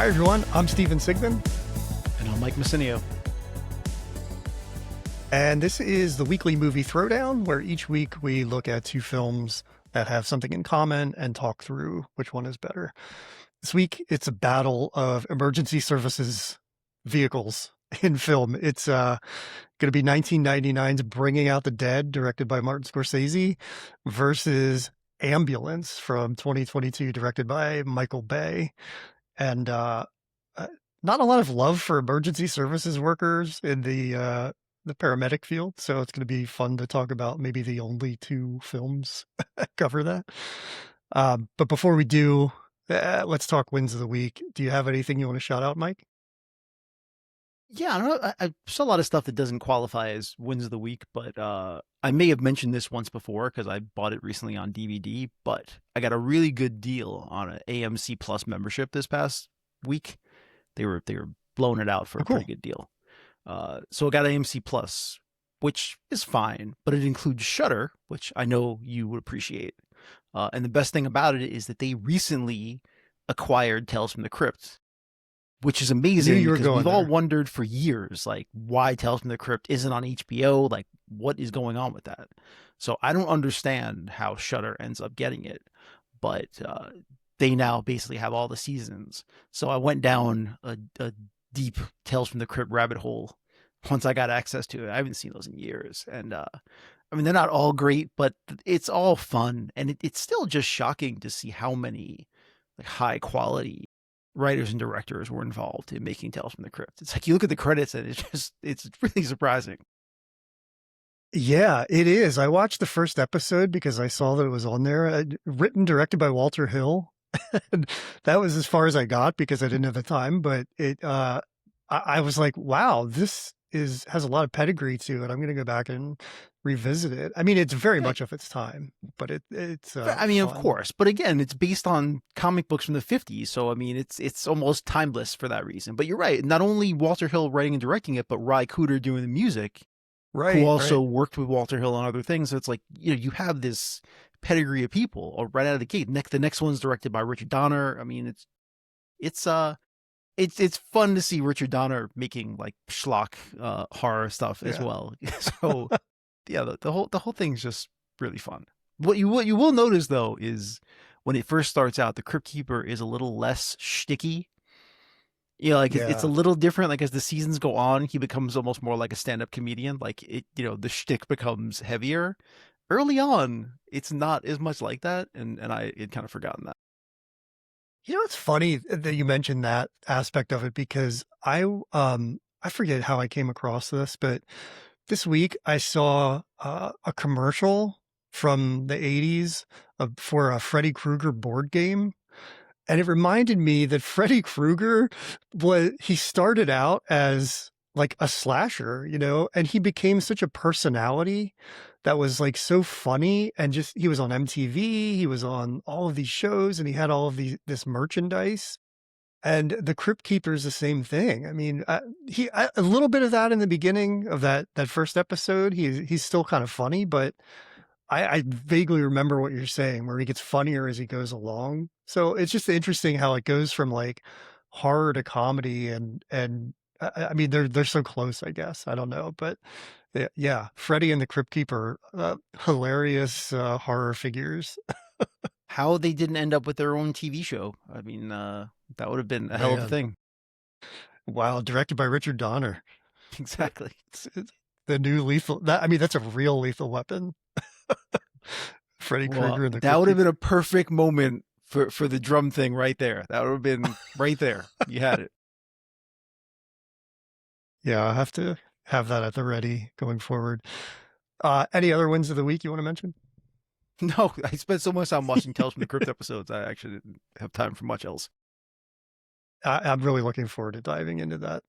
Hi, everyone. I'm Steven Sigmund. And I'm Mike Messinio. And this is the Weekly Movie Throwdown, where each week we look at two films that have something in common and talk through which one is better. This week, it's a battle of emergency services vehicles in film. It's going to be 1999's Bringing Out the Dead, directed by Martin Scorsese, versus Ambulance from 2022, directed by Michael Bay. And not a lot of love for emergency services workers in the paramedic field. So it's going to be fun to talk about maybe the only two films that cover that. But before we do, let's talk wins of the week. Do you have anything you want to shout out, Mike? Yeah, I don't know. I saw a lot of stuff that doesn't qualify as wins of the week, but I may have mentioned this once before because I bought it recently on DVD, but I got a really good deal on an AMC Plus membership this past week. They were blowing it out for a pretty good deal. So I got AMC Plus, which is fine, but it includes Shudder, which I know you would appreciate. And the best thing about it is that they recently acquired Tales from the Crypt, which is amazing because we've all wondered for years, like, why Tales from the Crypt isn't on HBO, like, what is going on with that? So I don't understand how Shudder ends up getting it, but they now basically have all the seasons. So I went down a deep Tales from the Crypt rabbit hole once I got access to it. I haven't seen those in years. And I mean, they're not all great, but it's all fun. And it's still just shocking to see how many like high quality writers and directors were involved in making Tales from the Crypt. It's like you look at the credits and it's really surprising. Yeah, it is. I watched the first episode because I saw that it was on there. Written, directed by Walter Hill. That was as far as I got because I didn't have the time. But I was like, wow, this has a lot of pedigree to it. I'm going to go back and revisit it. I mean, it's very much of its time, but it's. I mean, fun. Of course, but again, it's based on comic books from the 50s, so I mean, it's almost timeless for that reason. But you're right. Not only Walter Hill writing and directing it, but Ry Cooder doing the music, right? Who also worked with Walter Hill on other things. So it's like you have this pedigree of people right out of the gate. The next one's directed by Richard Donner. I mean, it's fun to see Richard Donner making like schlock horror stuff as well. So yeah, the whole thing's just really fun. What you will notice though is when it first starts out, the Crypt Keeper is a little less shticky. It's a little different. Like as the seasons go on, he becomes almost more like a stand-up comedian. Like the shtick becomes heavier. Early on, it's not as much like that, and I had kind of forgotten that. You know, it's funny that you mentioned that aspect of it because I forget how I came across this, but this week I saw a commercial from the 80s for a Freddy Krueger board game. And it reminded me that Freddy Krueger he started out as like a slasher, and he became such a personality that was like so funny, and just he was on MTV, he was on all of these shows, and he had all of this merchandise. And the Crypt Keeper is the same thing. I mean, a little bit of that in the beginning of that first episode. He's still kind of funny, but I vaguely remember what you're saying, where he gets funnier as he goes along. So it's just interesting how it goes from like horror to comedy, and I mean they're so close. I guess I don't know, but yeah, Freddy and the Crypt Keeper, hilarious horror figures. How they didn't end up with their own TV show? I mean, that would have been a hell of a thing. Wow, directed by Richard Donner. Exactly. It's the new Lethal. That's a real Lethal Weapon. Freddy Krueger and the that would have been a perfect moment for the drum thing right there. That would have been right there. You had it. Yeah, I have to have that at the ready going forward. Any other wins of the week you want to mention? No, I spent so much time watching Tales from the Crypt episodes, I actually didn't have time for much else. I'm really looking forward to diving into that.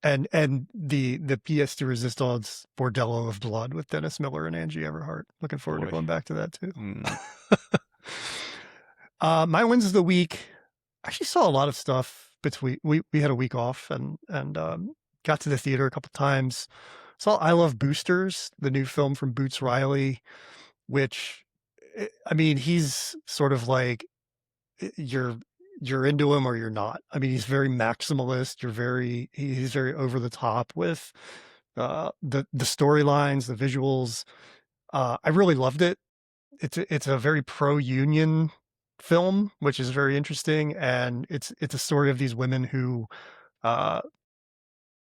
And the pièce de résistance Bordello of Blood with Dennis Miller and Angie Everhart. Looking forward to going back to that too. My wins of the week. I actually saw a lot of stuff between. We had a week off and got to the theater a couple times. Saw I Love Boosters, the new film from Boots Riley, which, I mean, he's sort of like your you're into him or you're not. I mean, he's very maximalist. He's very over the top with the storylines, the visuals. I really loved it. It's a very pro-union film, which is very interesting, and it's a story of these women who uh,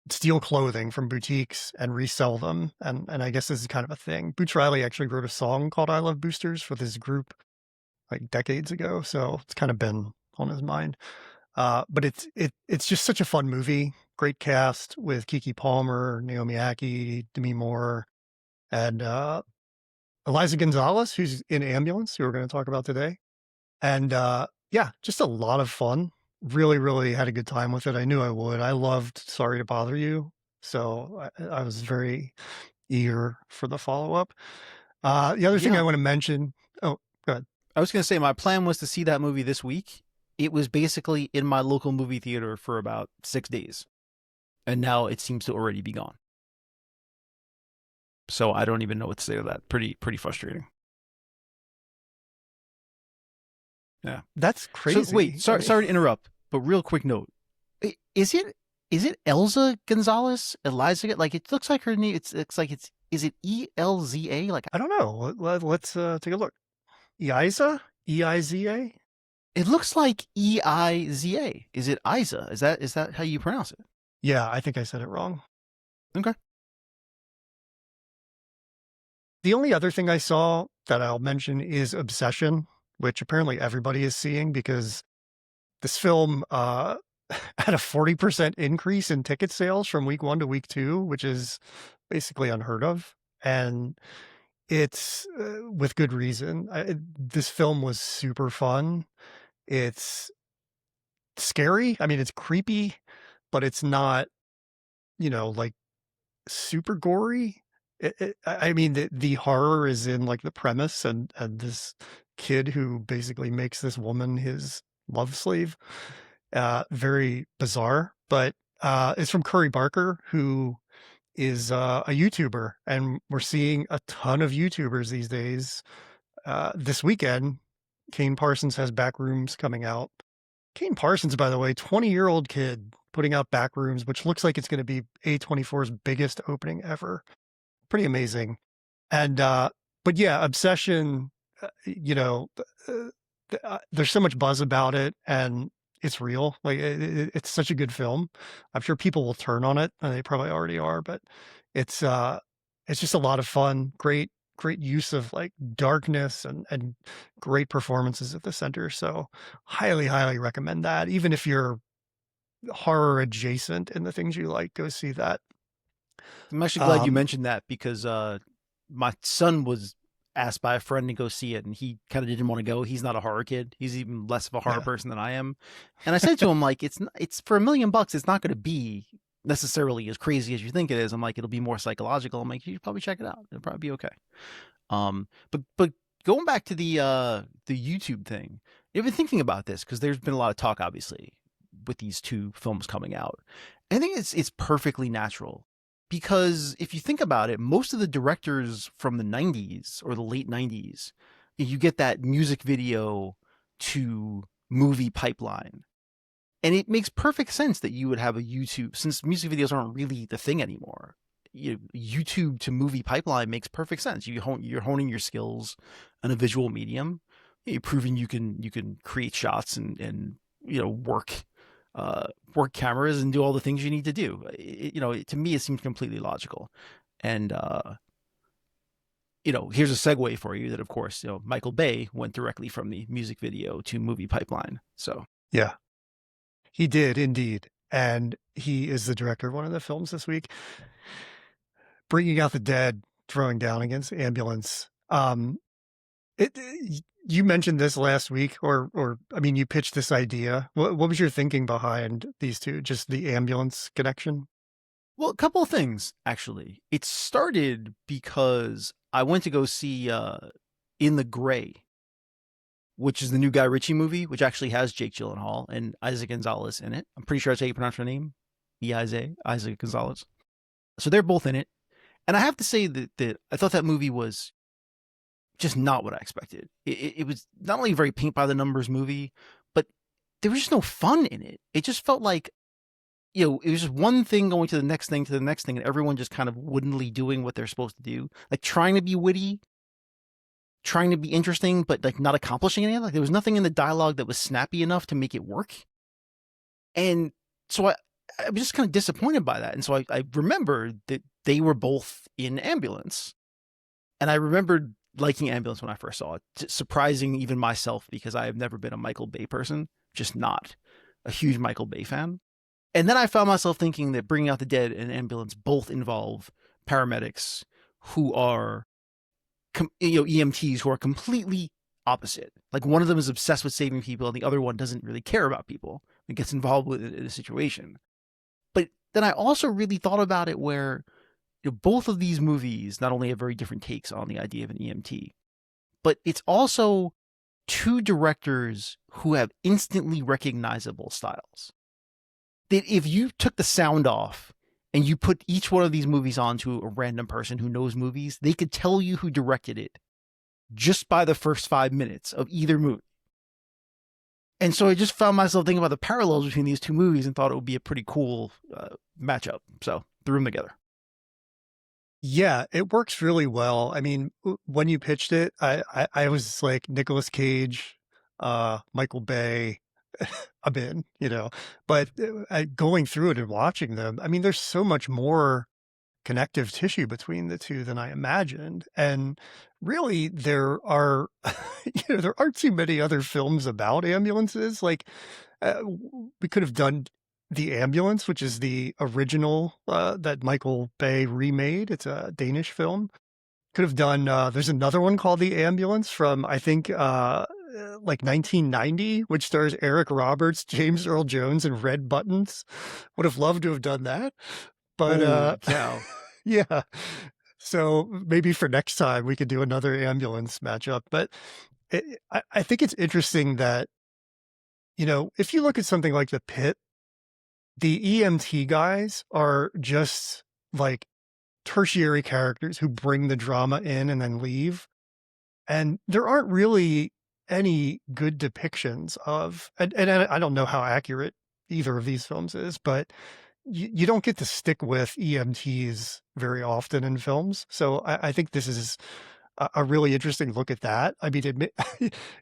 steal clothing from boutiques and resell them, and I guess this is kind of a thing. Boots Riley actually wrote a song called "I Love Boosters" for this group like decades ago, so it's kind of been on his mind. But it's just such a fun movie. Great cast with Keke Palmer, Naomi Ackie, Demi Moore, and Eliza Gonzalez, who's in Ambulance, who we're going to talk about today. And yeah, just a lot of fun. Really, really had a good time with it. I knew I would. I loved Sorry to Bother You, so I was very eager for the follow-up. The other thing Yeah. I want to mention. Oh, go ahead. I was going to say my plan was to see that movie this week. It was basically in my local movie theater for about 6 days. And now it seems to already be gone. So I don't even know what to say to that. Pretty frustrating. Yeah. That's crazy. So wait, sorry to interrupt, but real quick note. Is it Elza Gonzalez? Eliza? Like it looks like her name. It's like is it Elza? Like I don't know. Let's take a look. Eiza? Eiza? it looks like Eiza. Is it Isa? Is that how you pronounce it? Yeah, I think I said it wrong. Okay. The only other thing I saw that I'll mention is Obsession, which apparently everybody is seeing because this film had a 40% increase in ticket sales from week 1 to week 2, which is basically unheard of. And it's with good reason. This film was super fun. It's scary. I mean, it's creepy, but it's not, like super gory. I mean, the horror is in like the premise and this kid who basically makes this woman his love slave. Very bizarre, but it's from Curry Barker, who is a YouTuber, and we're seeing a ton of YouTubers these days. This weekend, Kane Parsons has Backrooms coming out. Kane Parsons, by the way, 20-year-old kid putting out Backrooms, which looks like it's going to be A24's biggest opening ever. Pretty amazing. And but yeah, Obsession, there's so much buzz about it, and it's real. Like it's such a good film. I'm sure people will turn on it, and they probably already are, but it's just a lot of fun. Great use of like darkness and great performances at the center. So highly recommend that. Even if you're horror adjacent in the things you like, go see that. I'm actually glad you mentioned that because my son was asked by a friend to go see it, and he kind of didn't want to go. He's not a horror kid. He's even less of a horror person than I am. And I said to him, like, it's for $1 million. It's not going to be necessarily as crazy as you think it is. I'm like, it'll be more psychological. I'm like, you should probably check it out. It'll probably be okay. But going back to the YouTube thing, I've been thinking about this because there's been a lot of talk, obviously, with these two films coming out. I think it's perfectly natural. Because if you think about it, most of the directors from the 90s or the late 90s, you get that music video to movie pipeline. And it makes perfect sense that you would have a YouTube, since music videos aren't really the thing anymore. YouTube to movie pipeline makes perfect sense. You're honing your skills in a visual medium. You're proving you can create shots and work cameras and do all the things you need to do. To me, it seems completely logical. And, here's a segue for you that, of course, Michael Bay went directly from the music video to movie pipeline. So, yeah, he did indeed. And he is the director of one of the films this week, Bringing Out the Dead, Throwing Down Against Ambulance. You mentioned this last week, or I mean, you pitched this idea. What was your thinking behind these two? Just the ambulance connection? well, a couple of things, actually. It started because I went to go see In the Gray, which is the new Guy Ritchie movie, which actually has Jake Gyllenhaal and Isaac Gonzalez in it. I'm pretty sure that's how you pronounce her name. Isaac Gonzalez. So they're both in it. And I have to say that I thought that movie was just not what I expected. It was not only a very paint by the numbers movie, but there was just no fun in it. It just felt like, it was just one thing going to the next thing to the next thing, and everyone just kind of woodenly doing what they're supposed to do, like trying to be witty, trying to be interesting, but like not accomplishing anything. Like there was nothing in the dialogue that was snappy enough to make it work. And so I was just kind of disappointed by that. And so I remembered that they were both in Ambulance. And I remembered liking Ambulance when I first saw it, surprising even myself because I have never been a Michael Bay person, just not a huge Michael Bay fan. And then I found myself thinking that Bringing Out the Dead and Ambulance both involve paramedics who are, EMTs who are completely opposite. Like one of them is obsessed with saving people and the other one doesn't really care about people and gets involved with it in a situation. But then I also really thought about it where, both of these movies not only have very different takes on the idea of an EMT, but it's also two directors who have instantly recognizable styles. That if you took the sound off and you put each one of these movies onto a random person who knows movies, they could tell you who directed it just by the first 5 minutes of either movie. And so I just found myself thinking about the parallels between these two movies and thought it would be a pretty cool matchup. So threw them together. Yeah, it works really well. I mean, when you pitched it, I was like Nicolas Cage, Michael Bay, I'm in, but going through it and watching them, I mean, there's so much more connective tissue between the two than I imagined. And really there are, there aren't too many other films about ambulances. Like we could have done The Ambulance, which is the original that Michael Bay remade. It's a Danish film. Could have done, there's another one called The Ambulance from, I think, like 1990, which stars Eric Roberts, James Earl Jones, and Red Buttons. Would have loved to have done that. But Holy cow. yeah. So maybe for next time we could do another ambulance matchup. But I think it's interesting that, if you look at something like The Pit, the EMT guys are just like tertiary characters who bring the drama in and then leave. And there aren't really any good depictions of, and I don't know how accurate either of these films is, but you don't get to stick with EMTs very often in films. So I think this is a really interesting look at that. I mean,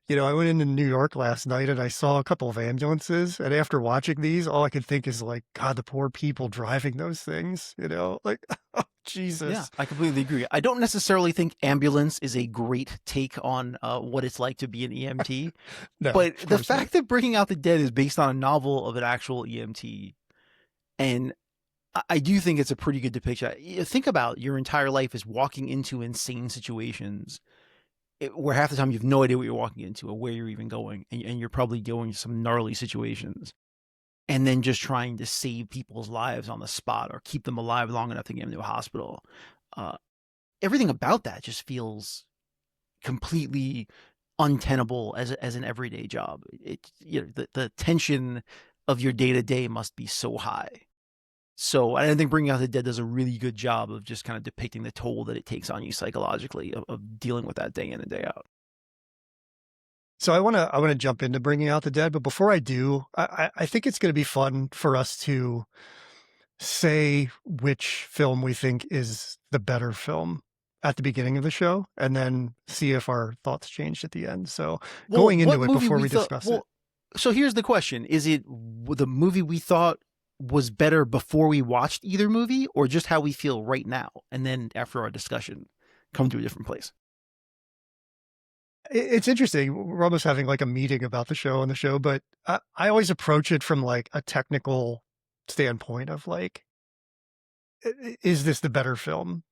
I went into New York last night and I saw a couple of ambulances. And after watching these, all I could think is like, God, the poor people driving those things, like, oh, Jesus. Yeah, I completely agree. I don't necessarily think Ambulance is a great take on what it's like to be an EMT. No, but the not. fact that Bringing Out the Dead is based on a novel of an actual EMT, and I do think it's a pretty good depiction. Think about your entire life is walking into insane situations where half the time you have no idea what you're walking into or where you're even going. And you're probably going to some gnarly situations. And then just trying to save people's lives on the spot or keep them alive long enough to get them to a hospital. Everything about that just feels completely untenable as an everyday job. The tension of your day-to-day must be so high. So I think Bringing Out the Dead does a really good job of just kind of depicting the toll that it takes on you psychologically of dealing with that day in and day out. So I want to jump into Bringing Out the Dead, but before I do, I think it's going to be fun for us to say which film we think is the better film at the beginning of the show, and then see if our thoughts changed at the end. So going into it before we discuss it. So here's the question: is it the movie we thought was better before we watched either movie, or just how we feel right now, and then after our discussion come to a different place? It's interesting. We're almost having like a meeting about the show on the show, but I always approach it from like a technical standpoint of like, is this the better film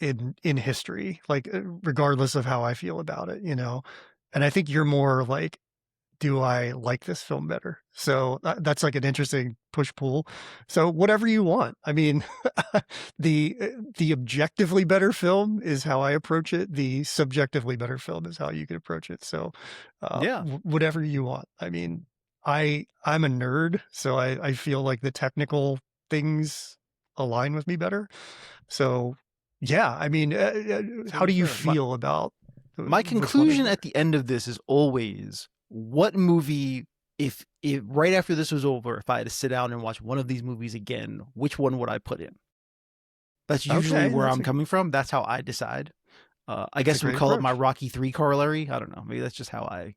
in history? Like, regardless of how I feel about it, and I think you're more like, do I like this film better? So that's like an interesting push-pull. So whatever you want. I mean, the objectively better film is how I approach it. The subjectively better film is how you can approach it. So yeah, whatever you want. I mean, I'm a nerd, so I feel like the technical things align with me better. So yeah, I mean, how do you feel about my conclusion at the end of this is always, what movie if right after this was over, if I had to sit down and watch one of these movies again, which one would I put in? That's usually Okay, where I'm coming from. That's how I decide. I that's a guess we'll great call it my approach. Rocky 3 corollary. I don't know. Maybe that's just how I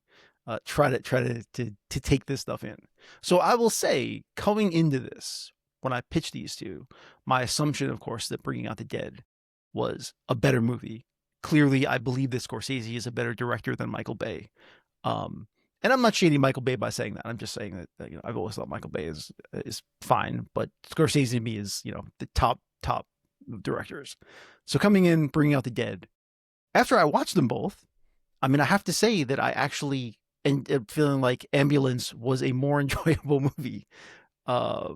try to take this stuff in. So I will say, coming into this, when I pitched these two, my assumption, of course, that Bringing Out the Dead was a better movie. Clearly, I believe that Scorsese is a better director than Michael Bay. Um, and I'm not shading Michael Bay by saying that. I'm just saying that I've always thought Michael Bay is fine, but Scorsese to me is the top directors. So coming in, Bringing Out the Dead. After I watched them both, I mean, I have to say that I actually ended up feeling like Ambulance was a more enjoyable movie. Uh,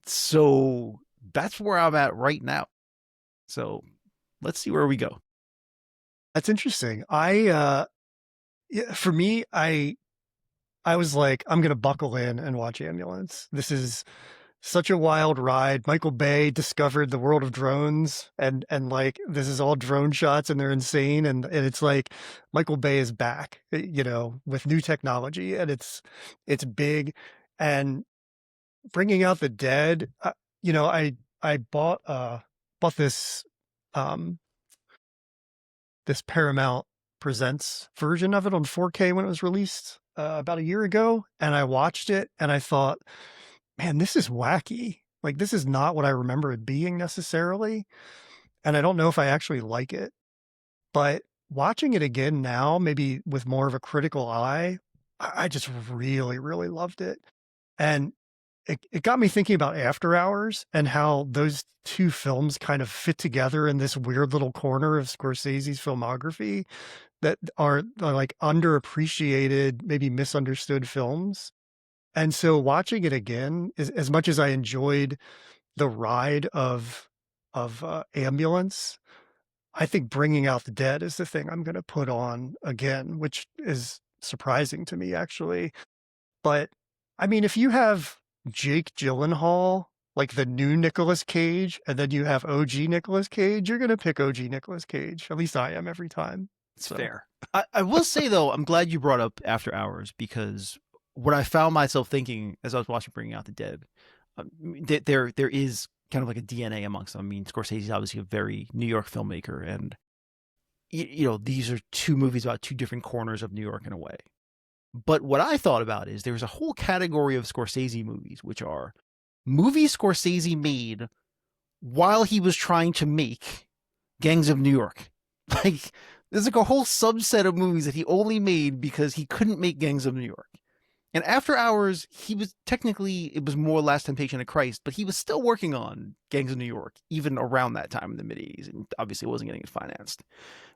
so that's where I'm at right now. So let's see where we go. That's interesting. Yeah, for me, I was like, I'm gonna buckle in and watch Ambulance. This is such a wild ride. Michael Bay discovered the world of drones, and like this is all drone shots, and they're insane. And it's like Michael Bay is back, with new technology, and it's big. And Bringing Out the Dead, I bought this um this Paramount Presents version of it on 4K when it was released about a year ago, and I watched it and I thought, man, this is wacky. Like, this is not what I remember it being necessarily, and I don't know if I actually like it. But watching it again now, maybe with more of a critical eye, I just really, really loved it. And it got me thinking about After Hours and how those two films kind of fit together in this weird little corner of Scorsese's filmography that are like underappreciated, maybe misunderstood films. And so watching it again, as much as I enjoyed the ride of Ambulance, I think Bringing Out the Dead is the thing I'm going to put on again, which is surprising to me actually. But I mean, if you have Jake Gyllenhaal, like the new Nicolas Cage, and then you have OG Nicolas Cage, you're going to pick OG Nicolas Cage. At least I am every time. It's So fair. I will say though, I'm glad you brought up After Hours because what I found myself thinking as I was watching Bringing Out the Dead, there is kind of like a DNA amongst them. I mean, Scorsese is obviously a very New York filmmaker, and these are two movies about two different corners of New York in a way. But what I thought about is there's a whole category of Scorsese movies, which are movies Scorsese made while he was trying to make Gangs of New York. Like, there's like a whole subset of movies that he only made because he couldn't make Gangs of New York. And After Hours, he was technically, it was more Last Temptation of Christ, but he was still working on Gangs of New York, even around that time in the mid-80s, and obviously wasn't getting it financed.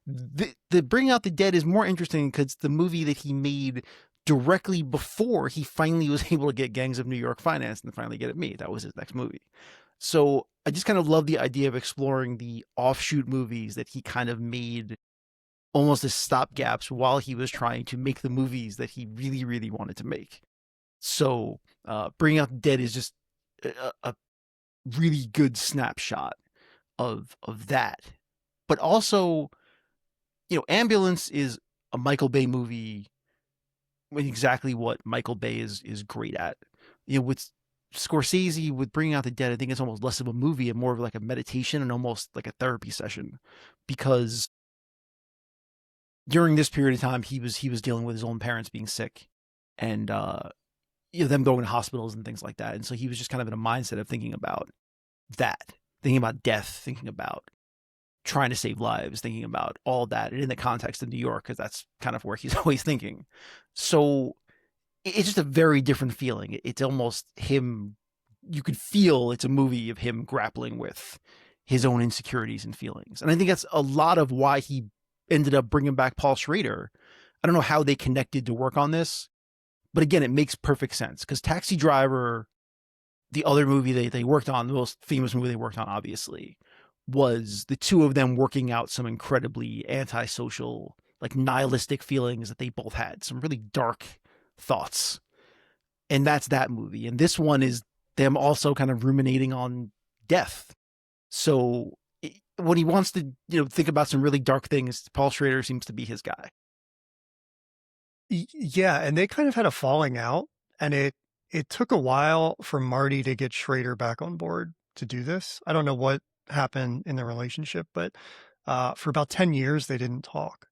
The Bring Out the Dead is more interesting because it's the movie that he made directly before he finally was able to get Gangs of New York financed and finally get it made. That was his next movie. So I just kind of love the idea of exploring the offshoot movies that he kind of made almost as stopgaps while he was trying to make the movies that he really, really wanted to make. So Bringing Out the Dead is just a really good snapshot of that. But also, Ambulance is a Michael Bay movie with exactly what Michael Bay is great at. With Scorsese, with Bringing Out the Dead, I think it's almost less of a movie and more of like a meditation and almost like a therapy session, because during this period of time he was dealing with his own parents being sick and them going to hospitals and things like that. And so he was just kind of in a mindset of thinking about that, thinking about death, thinking about trying to save lives, thinking about all that, and in the context of New York, because that's kind of where he's always thinking. So it's just a very different feeling. It's almost him, you could feel it's a movie of him grappling with his own insecurities and feelings. And I think that's a lot of why he ended up bringing back Paul Schrader. I don't know how they connected to work on this, but again, it makes perfect sense because Taxi Driver, the other movie they worked on, the most famous movie they worked on, obviously, was the two of them working out some incredibly antisocial, like nihilistic feelings that they both had, some really dark thoughts. And that's that movie. And this one is them also kind of ruminating on death. So when he wants to, think about some really dark things, Paul Schrader seems to be his guy. Yeah, and they kind of had a falling out and it took a while for Marty to get Schrader back on board to do this. I don't know what happened in the relationship, but for about 10 years they didn't talk.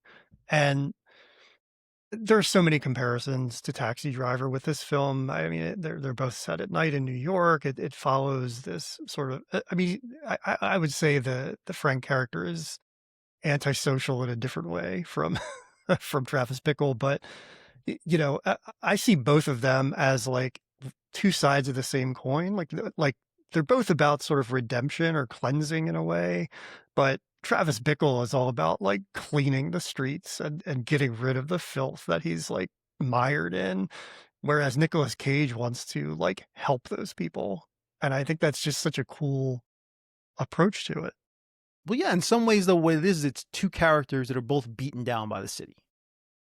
And there's so many comparisons to Taxi Driver with this film. I mean, they're both set at night in New York. It follows this sort of. I mean, I would say the Frank character is antisocial in a different way from from Travis Bickle, but I see both of them as like two sides of the same coin. Like they're both about sort of redemption or cleansing in a way, but Travis Bickle is all about like cleaning the streets and getting rid of the filth that he's like mired in. Whereas Nicolas Cage wants to like help those people. And I think that's just such a cool approach to it. Well, yeah, in some ways, though, what it is, it's two characters that are both beaten down by the city.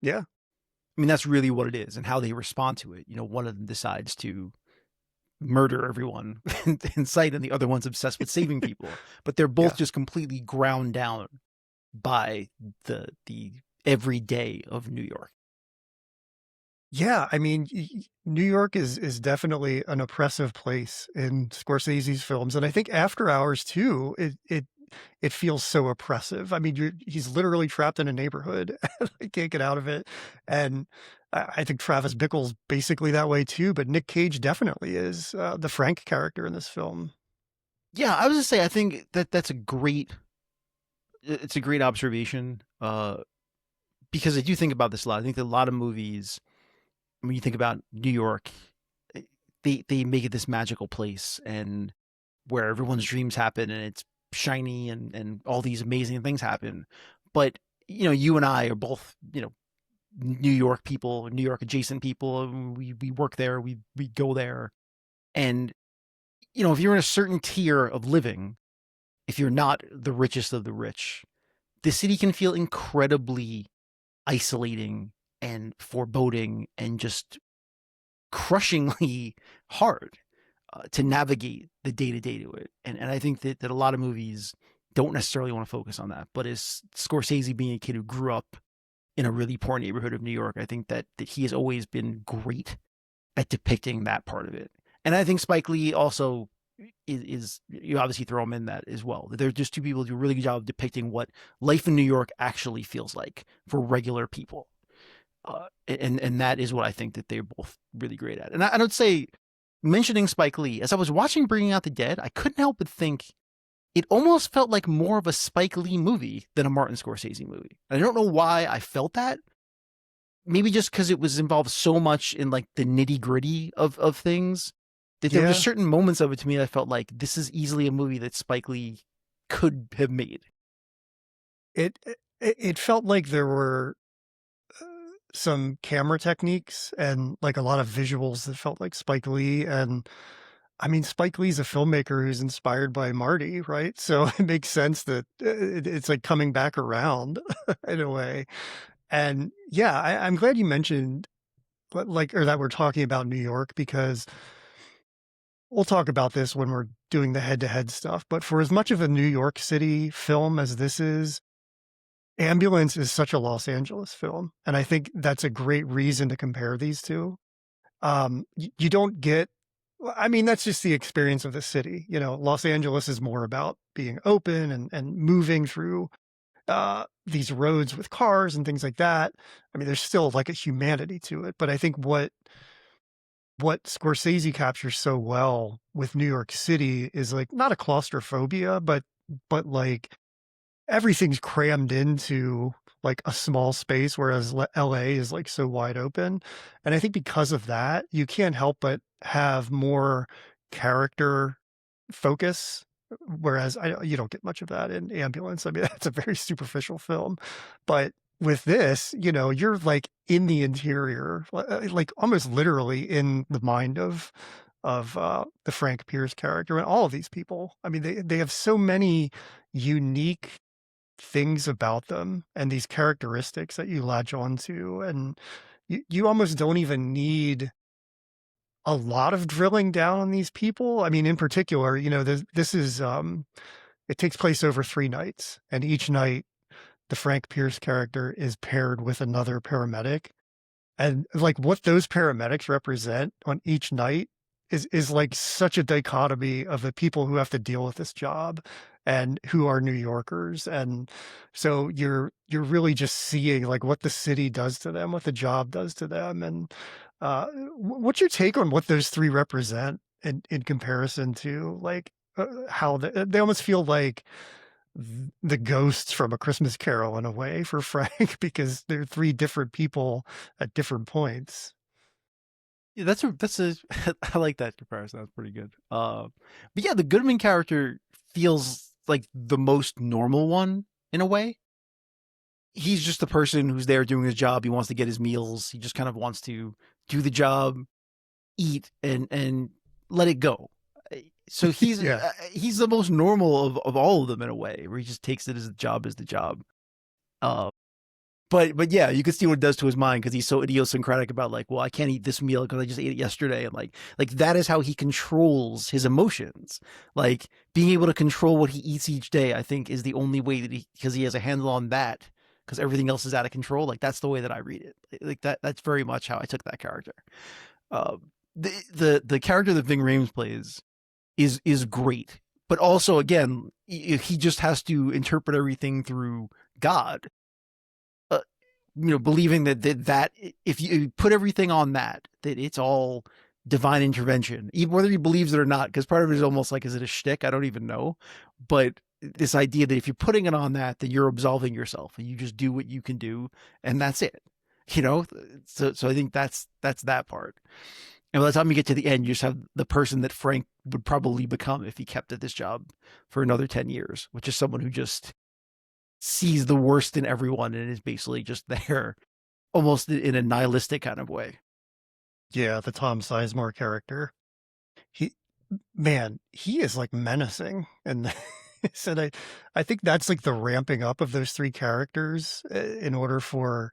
Yeah. I mean, that's really what it is, and how they respond to it. One of them decides to murder everyone in sight, and the other one's obsessed with saving people. But they're both Yeah. just completely ground down by the everyday of New York. Yeah, I mean, New York is definitely an oppressive place in Scorsese's films, and I think After Hours too. It feels so oppressive. I mean, he's literally trapped in a neighborhood. He can't get out of it, and I think Travis Bickle's basically that way too. But Nick Cage definitely is the Frank character in this film. Yeah, I was gonna say, I think that's a great. It's a great observation, because I do think about this a lot. I think that a lot of movies, when you think about New York, they make it this magical place, and where everyone's dreams happen, and it's shiny, and all these amazing things happen. But you and I are both New York people, New York adjacent people. We work there, we go there, and if you're in a certain tier of living, if you're not the richest of the rich, the city can feel incredibly isolating and foreboding and just crushingly hard to navigate the day-to-day to it. And I think that a lot of movies don't necessarily want to focus on that. But as Scorsese, being a kid who grew up in a really poor neighborhood of New York, I think that he has always been great at depicting that part of it. And I think Spike Lee also is you obviously throw him in that as well. They're just two people who do a really good job of depicting what life in New York actually feels like for regular people. And that is what I think that they're both really great at. And I would say, mentioning Spike Lee, as I was watching Bringing Out the Dead, I couldn't help but think it almost felt like more of a Spike Lee movie than a Martin Scorsese movie. And I don't know why I felt that. Maybe just because it was involved so much in like the nitty gritty of things, that there were just certain moments of it to me that I felt like this is easily a movie that Spike Lee could have made. It felt like there were some camera techniques and like a lot of visuals that felt like Spike Lee. And I mean, Spike Lee's a filmmaker who's inspired by Marty, right? So it makes sense that it's like coming back around in a way. And yeah, I'm glad you mentioned or that we're talking about New York, because we'll talk about this when we're doing the head-to-head stuff. But for as much of a New York City film as this is, Ambulance is such a Los Angeles film. And I think that's a great reason to compare these two. You don't get, I mean, that's just the experience of the city. Los Angeles is more about being open and moving through these roads with cars and things like that. I mean, there's still like a humanity to it. But I think what Scorsese captures so well with New York City is like not a claustrophobia, but like everything's crammed into like a small space, whereas LA is like so wide open. And I think because of that, you can't help but have more character focus. Whereas you don't get much of that in Ambulance. I mean, that's a very superficial film, but with this, you're like in the interior, like almost literally in the mind of the Frank Pierce character and all of these people. I mean, they have so many unique things about them and these characteristics that you latch onto, and you almost don't even need a lot of drilling down on these people. I mean, in particular, this is it takes place over 3 nights, and each night the Frank Pierce character is paired with another paramedic. And like what those paramedics represent on each night is like such a dichotomy of the people who have to deal with this job and who are New Yorkers. And so you're really just seeing like what the city does to them, what the job does to them. And what's your take on what those three represent in comparison to like how they almost feel like the ghosts from A Christmas Carol in a way for Frank because they're three different people at different points. Yeah, that's a I like that comparison. That's pretty good. But yeah, the Goodman character feels like the most normal one in a way. He's just the person who's there doing his job. He wants to get his meals. He just kind of wants to do the job, eat, and let it go. So Yeah. he's the most normal of all of them in a way, where he just takes it as the job as the job. Uh, but yeah, you can see what it does to his mind because he's so idiosyncratic about like, well, I can't eat this meal because I just ate it yesterday, and like that is how he controls his emotions. Like being able to control what he eats each day, I think, is the only way that because he has a handle on that. Because everything else is out of control. Like that's the way that I read it. Like that's very much how I took that character. The character that Ving Rhames plays is great, but also again, he just has to interpret everything through God. Believing that if you put everything on that it's all divine intervention, even whether he believes it or not. Because part of it is almost like, is it a shtick? I don't even know. But this idea that if you're putting it on that, then you're absolving yourself, and you just do what you can do, and that's it. So I think that's that part. And by the time you get to the end, you just have the person that Frank would probably become if he kept at this job for another 10 years, which is someone who just sees the worst in everyone and is basically just there almost in a nihilistic kind of way. Yeah, the Tom Sizemore character. He man, he is like menacing. And so I think that's like the ramping up of those three characters in order for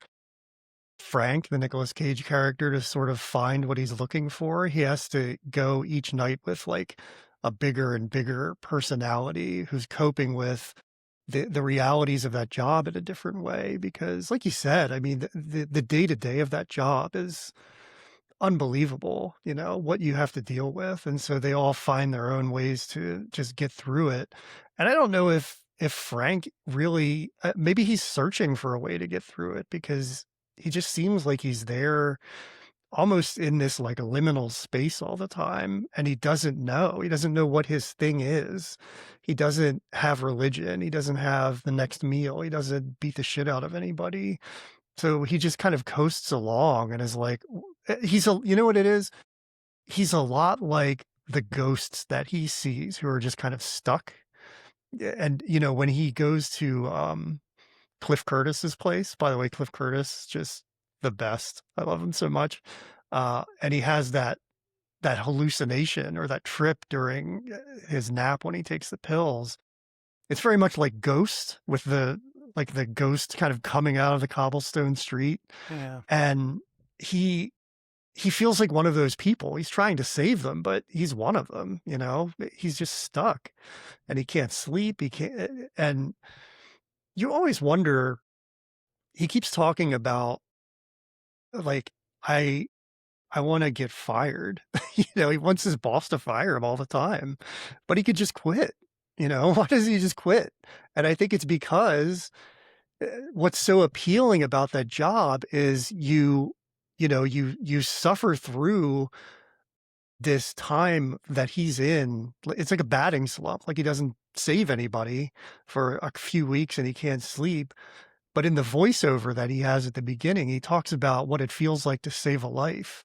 Frank, the Nicolas Cage character, to sort of find what he's looking for. He has to go each night with like a bigger and bigger personality who's coping with the realities of that job in a different way. Because like you said, I mean, the day-to-day of that job is unbelievable, what you have to deal with. And so they all find their own ways to just get through it. And I don't know if Frank really maybe he's searching for a way to get through it because he just seems like he's there almost in this like liminal space all the time, and he doesn't know what his thing is. He doesn't have religion, he doesn't have the next meal, he doesn't beat the shit out of anybody. So he just kind of coasts along and is like you know what it is? He's a lot like the ghosts that he sees who are just kind of stuck. And when he goes to Cliff Curtis's place, by the way, Cliff Curtis is just the best. I love him so much. And he has that hallucination or that trip during his nap when he takes the pills. It's very much like Ghost, with the ghost kind of coming out of the cobblestone street. Yeah. And he feels like one of those people. He's trying to save them, but he's one of them, he's just stuck and he can't sleep. He can't, and you always wonder, he keeps talking about like, I want to get fired. He wants his boss to fire him all the time, but he could just quit. Why does he just quit? And I think it's because what's so appealing about that job is you suffer through this time that he's in. It's like a batting slump. Like he doesn't save anybody for a few weeks and he can't sleep. But in the voiceover that he has at the beginning, he talks about what it feels like to save a life.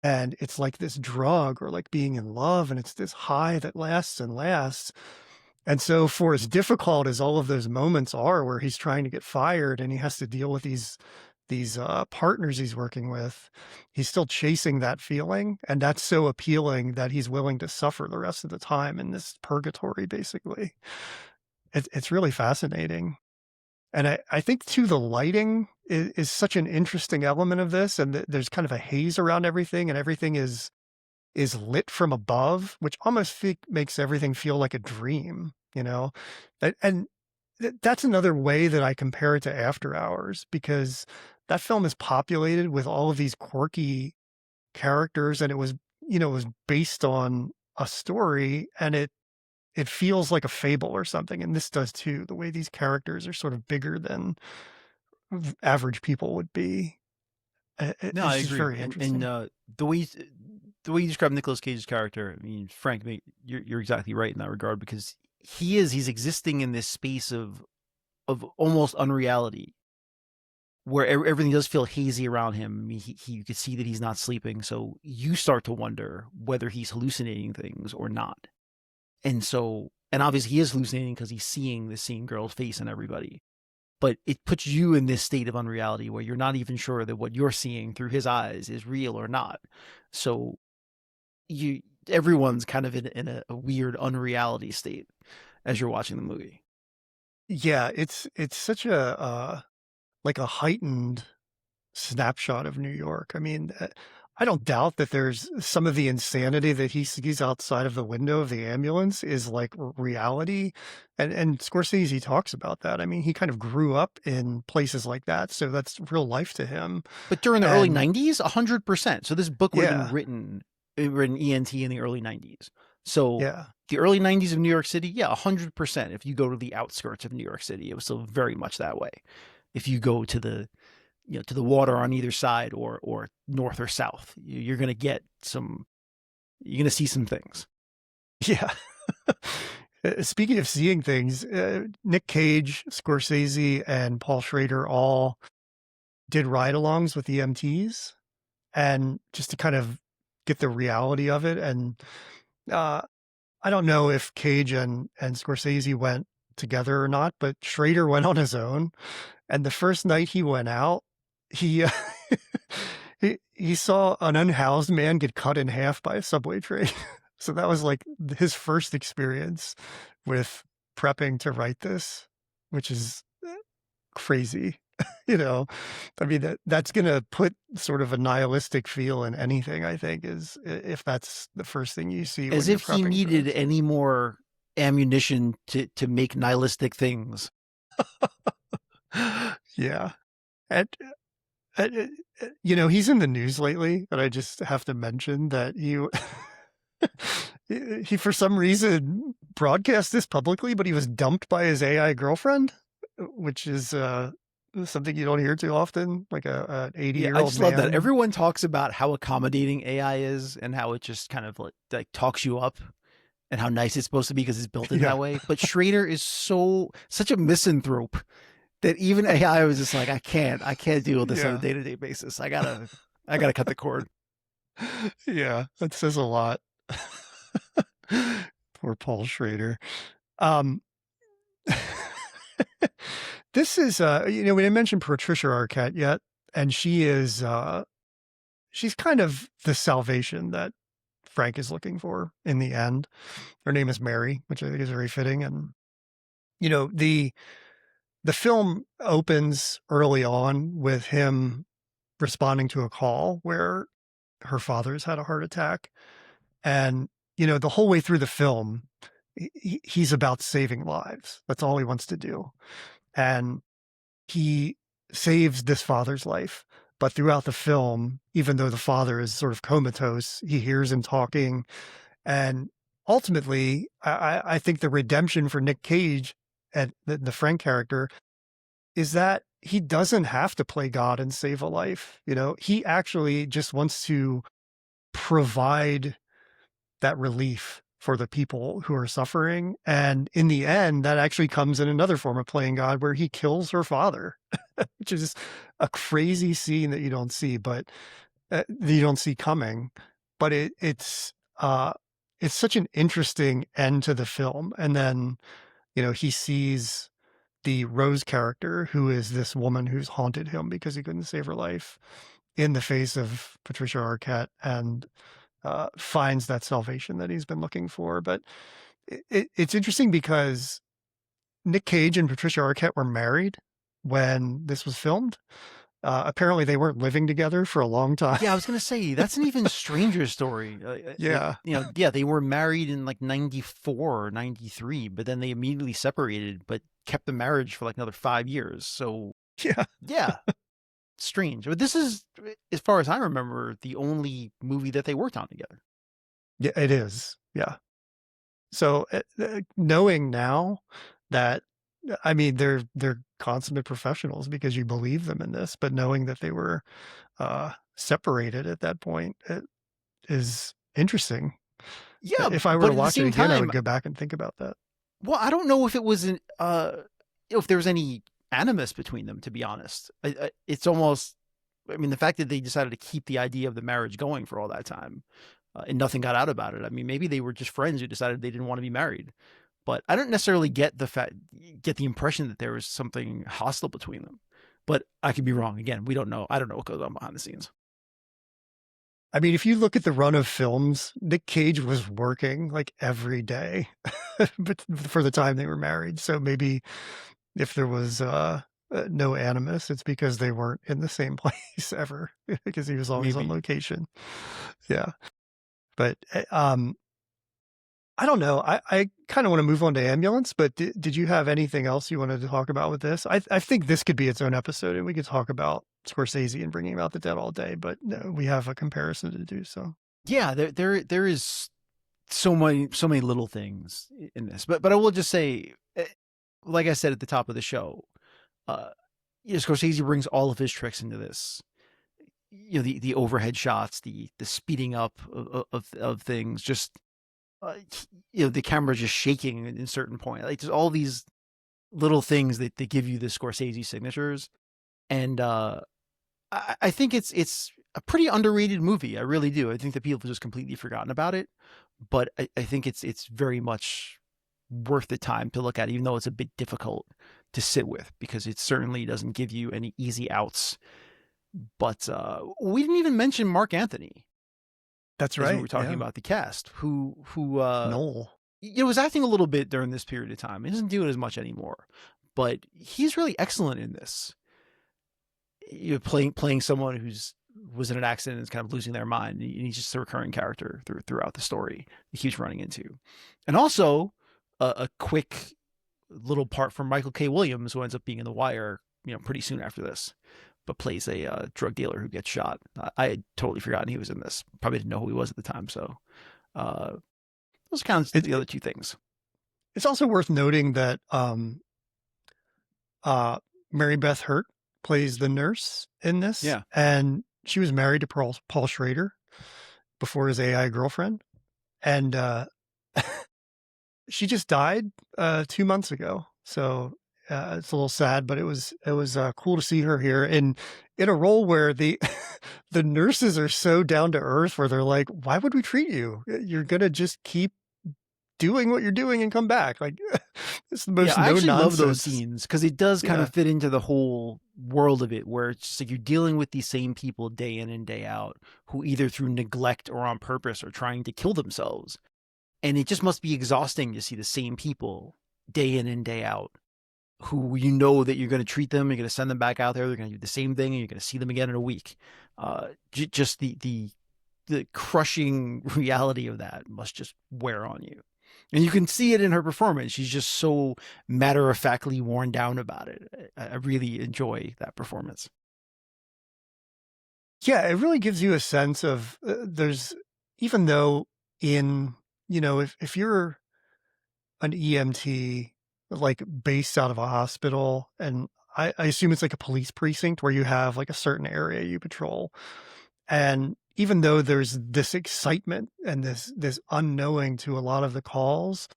And it's like this drug or like being in love, and it's this high that lasts and lasts. And so for as difficult as all of those moments are where he's trying to get fired and he has to deal with these partners he's working with, he's still chasing that feeling. And that's so appealing that he's willing to suffer the rest of the time in this purgatory, basically. It's really fascinating. And I think too, the lighting is such an interesting element of this. And there's kind of a haze around everything, and everything is lit from above, which almost makes everything feel like a dream, and that's another way that I compare it to After Hours, because that film is populated with all of these quirky characters, and it was based on a story, and it feels like a fable or something, and this does too. The way these characters are sort of bigger than average people would be. No, I It's just agree. very And interesting. the way the way you describe Nicolas Cage's character, I mean, Frank, you're exactly right in that regard because he's existing in this space of almost unreality where everything does feel hazy around him. I mean, you could see that he's not sleeping, so you start to wonder whether he's hallucinating things or not. And obviously he is hallucinating because he's seeing the same girl's face in everybody. But it puts you in this state of unreality where you're not even sure that what you're seeing through his eyes is real or not. So you everyone's kind of in a weird unreality state as you're watching the movie. Yeah, it's such a like a heightened snapshot of New York. I mean, I don't doubt that there's some of the insanity that he sees outside of the window of the ambulance is like reality. And Scorsese talks about that. I mean, he kind of grew up in places like that. So that's real life to him. But during the early And 90s, 100%. So this book would have been yeah, written ENT in the early 90s. So yeah, the early 90s of New York City, yeah, 100%. If you go to the outskirts of New York City, it was still very much that way. If you go to the to the water on either side or north or south, you're going to see some things. yeah. Speaking of seeing things, Nick Cage, Scorsese, and Paul Schrader all did ride-alongs with EMTs, and just to kind of get the reality of it. And uh, I don't know if Cage and Scorsese went together or not, but Schrader went on his own. And the first night he went out, he he saw an unhoused man get cut in half by a subway train. So that was like his first experience with prepping to write this, which is crazy. You know, I mean, that's gonna put sort of a nihilistic feel in anything, I think, is if that's the first thing you see when As you're if he prepping for needed this. any more ammunition to make nihilistic things. Yeah. And, and, he's in the news lately, and I just have to mention that he for some reason broadcast this publicly, but he was dumped by his AI girlfriend, which is something you don't hear too often, like a an Yeah, I 80-year-old just love that. man. Everyone talks about how accommodating AI is and how it just kind of like talks you up and how nice it's supposed to be because it's built in Yeah, that way. But Schrader is such a misanthrope that even AI was just like, I can't deal with this on a yeah, day-to-day basis. I gotta cut the cord. yeah. That says a lot. Poor Paul Schrader. Um, this is, we didn't mention Patricia Arquette yet, and she's kind of the salvation that Frank is looking for in the end. Her name is Mary, which I think is very fitting. And, you know, the film opens early on with him responding to a call where her father's had a heart attack. And, the whole way through the film, he's about saving lives. That's all he wants to do. And he saves this father's life. But throughout the film, even though the father is sort of comatose, he hears him talking. And ultimately, I think the redemption for Nick Cage and the Frank character is that he doesn't have to play God and save a life. He actually just wants to provide that relief for the people who are suffering. And in the end, that actually comes in another form of playing God where he kills her father, which is a crazy scene that you don't see, but that you don't see coming. But it's such an interesting end to the film. And then, he sees the Rose character, who is this woman who's haunted him because he couldn't save her life, in the face of Patricia Arquette, and finds that salvation that he's been looking for. But it's interesting because Nick Cage and Patricia Arquette were married when this was filmed. Apparently, they weren't living together for a long time. Yeah, I was gonna say that's an even stranger story. Yeah, Yeah, they were married in like '94 or '93, but then they immediately separated, but kept the marriage for like another 5 years. So yeah, yeah, strange. But this is, as far as I remember, the only movie that they worked on together. Yeah, it is. Yeah. So knowing now that, I mean, they're consummate professionals because you believe them in this, but knowing that they were separated at that point, it is interesting. Yeah, If I were but to at the watch it same again, I time, would go back and think about that. well, I don't know if it was if there was any animus between them. To be honest, it's almost. I mean, the fact that they decided to keep the idea of the marriage going for all that time, and nothing got out about it. I mean, maybe they were just friends who decided they didn't want to be married. But I don't necessarily get the impression that there was something hostile between them. But I could be wrong. Again, we don't know. I don't know what goes on behind the scenes. I mean, if you look at the run of films, Nick Cage was working like every day, but for the time they were married. So maybe if there was no animus, it's because they weren't in the same place ever because he was always on Maybe. location. Yeah. But I don't know. I kind of want to move on to Ambulance, but did you have anything else you wanted to talk about with this? I think this could be its own episode and we could talk about Scorsese and Bringing Out the Dead all day, but no, we have a comparison to do. So Yeah, there is so many little things in this. But I will just say, like I said at the top of the show, uh, Scorsese brings all of his tricks into this. The overhead shots, the speeding up of things, just the camera just shaking in certain point. Like, there's all these little things that give you the Scorsese signatures, and I think it's a pretty underrated movie. I really do. I think that people have just completely forgotten about it, but I think it's very much worth the time to look at, even though it's a bit difficult to sit with because it certainly doesn't give you any easy outs. But we didn't even mention Mark Anthony that's as we right. were talking Yeah. about the cast, who Noel. was acting a little bit during this period of time. He doesn't do it as much anymore, but he's really excellent in this. You're playing someone who's was in an accident and is kind of losing their mind. And he's just a recurring character throughout the story he keeps running into. And also a quick little part from Michael K. Williams, who ends up being in The Wire, pretty soon after this, but plays a drug dealer who gets shot. I had totally forgotten he was in this. Probably didn't know who he was at the time. So those are kind of the other two things. It's also worth noting that Mary Beth Hurt plays the nurse in this. Yeah. And she was married to Paul Schrader before his AI girlfriend. And she just died 2 months ago. So it's a little sad, but it was cool to see her here in a role where the the nurses are so down to earth, where they're like, why would we treat you? You're going to just keep doing what you're doing and come back. Like, it's the most I actually no-nonsense. love those scenes because it does kind of fit into the whole world of it, where it's just like you're dealing with these same people day in and day out who either through neglect or on purpose are trying to kill themselves. And it just must be exhausting to see the same people day in and day out who that you're going to treat them, you're going to send them back out there, they're going to do the same thing, and you're going to see them again in a week. Just the crushing reality of that must just wear on you. And you can see it in her performance. She's just so matter-of-factly worn down about it. I really enjoy that performance. Yeah, it really gives you a sense of there's, even though in, if you're an EMT, like based out of a hospital, and I assume it's like a police precinct where you have like a certain area you patrol. And even though there's this excitement and this unknowing to a lot of the calls,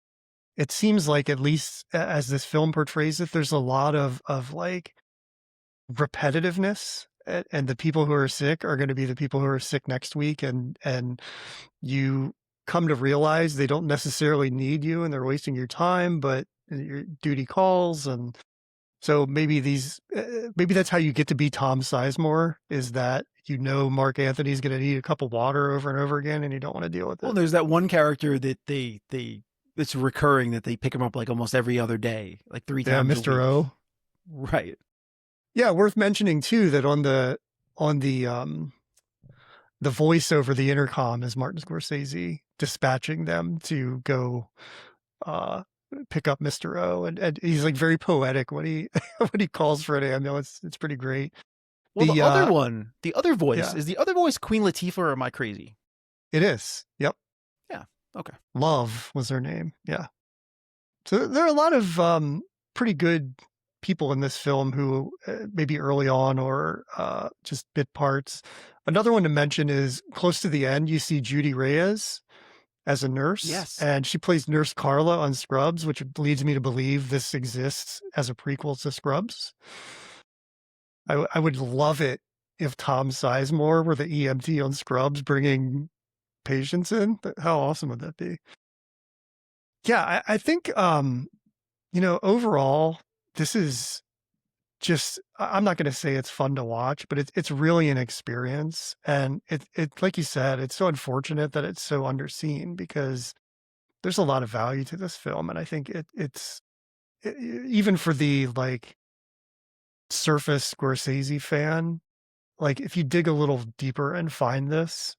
it seems like, at least as this film portrays it, there's a lot of like repetitiveness, and the people who are sick are going to be the people who are sick next week. And you come to realize they don't necessarily need you and they're wasting your time, but your duty calls. And so maybe maybe that's how you get to be Tom Sizemore, is that Mark Anthony's going to need a cup of water over and over again, and you don't want to deal with it. Well, there's that one character that it's recurring, that they pick him up like almost every other day, like 3 times. Yeah, Mr. O. Right. Yeah, worth mentioning too that on the voice over the intercom is Martin Scorsese dispatching them to go pick up Mr. O, and he's like very poetic when he when he calls for an ambulance. It's pretty great. Well, The the other voice, yeah, is the other voice Queen Latifah, or am I crazy? it is. Yep. Yeah. Okay. Love was her name. Yeah. So there are a lot of pretty good people in this film who maybe early on or just bit parts. Another one to mention is close to the end, you see Judy Reyes as a nurse, Yes. and she plays Nurse Carla on Scrubs, which leads me to believe this exists as a prequel to Scrubs. I would love it if Tom Sizemore were the EMT on Scrubs bringing patients in. How awesome would that be? Yeah, I think, overall, this is just, I'm not going to say it's fun to watch, but it's really an experience. And like you said, it's so unfortunate that it's so underseen because there's a lot of value to this film. And I think even for the like surface Scorsese fan, like if you dig a little deeper and find this,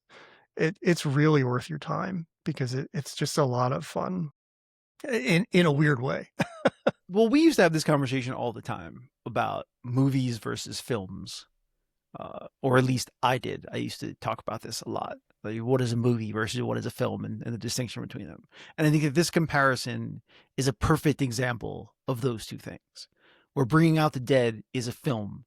it's really worth your time because it's just a lot of fun in a weird way. Well, we used to have this conversation all the time about movies versus films, or at least I did. I used to talk about this a lot. Like, what is a movie versus what is a film, and the distinction between them. And I think that this comparison is a perfect example of those two things. Where Bringing Out the Dead is a film.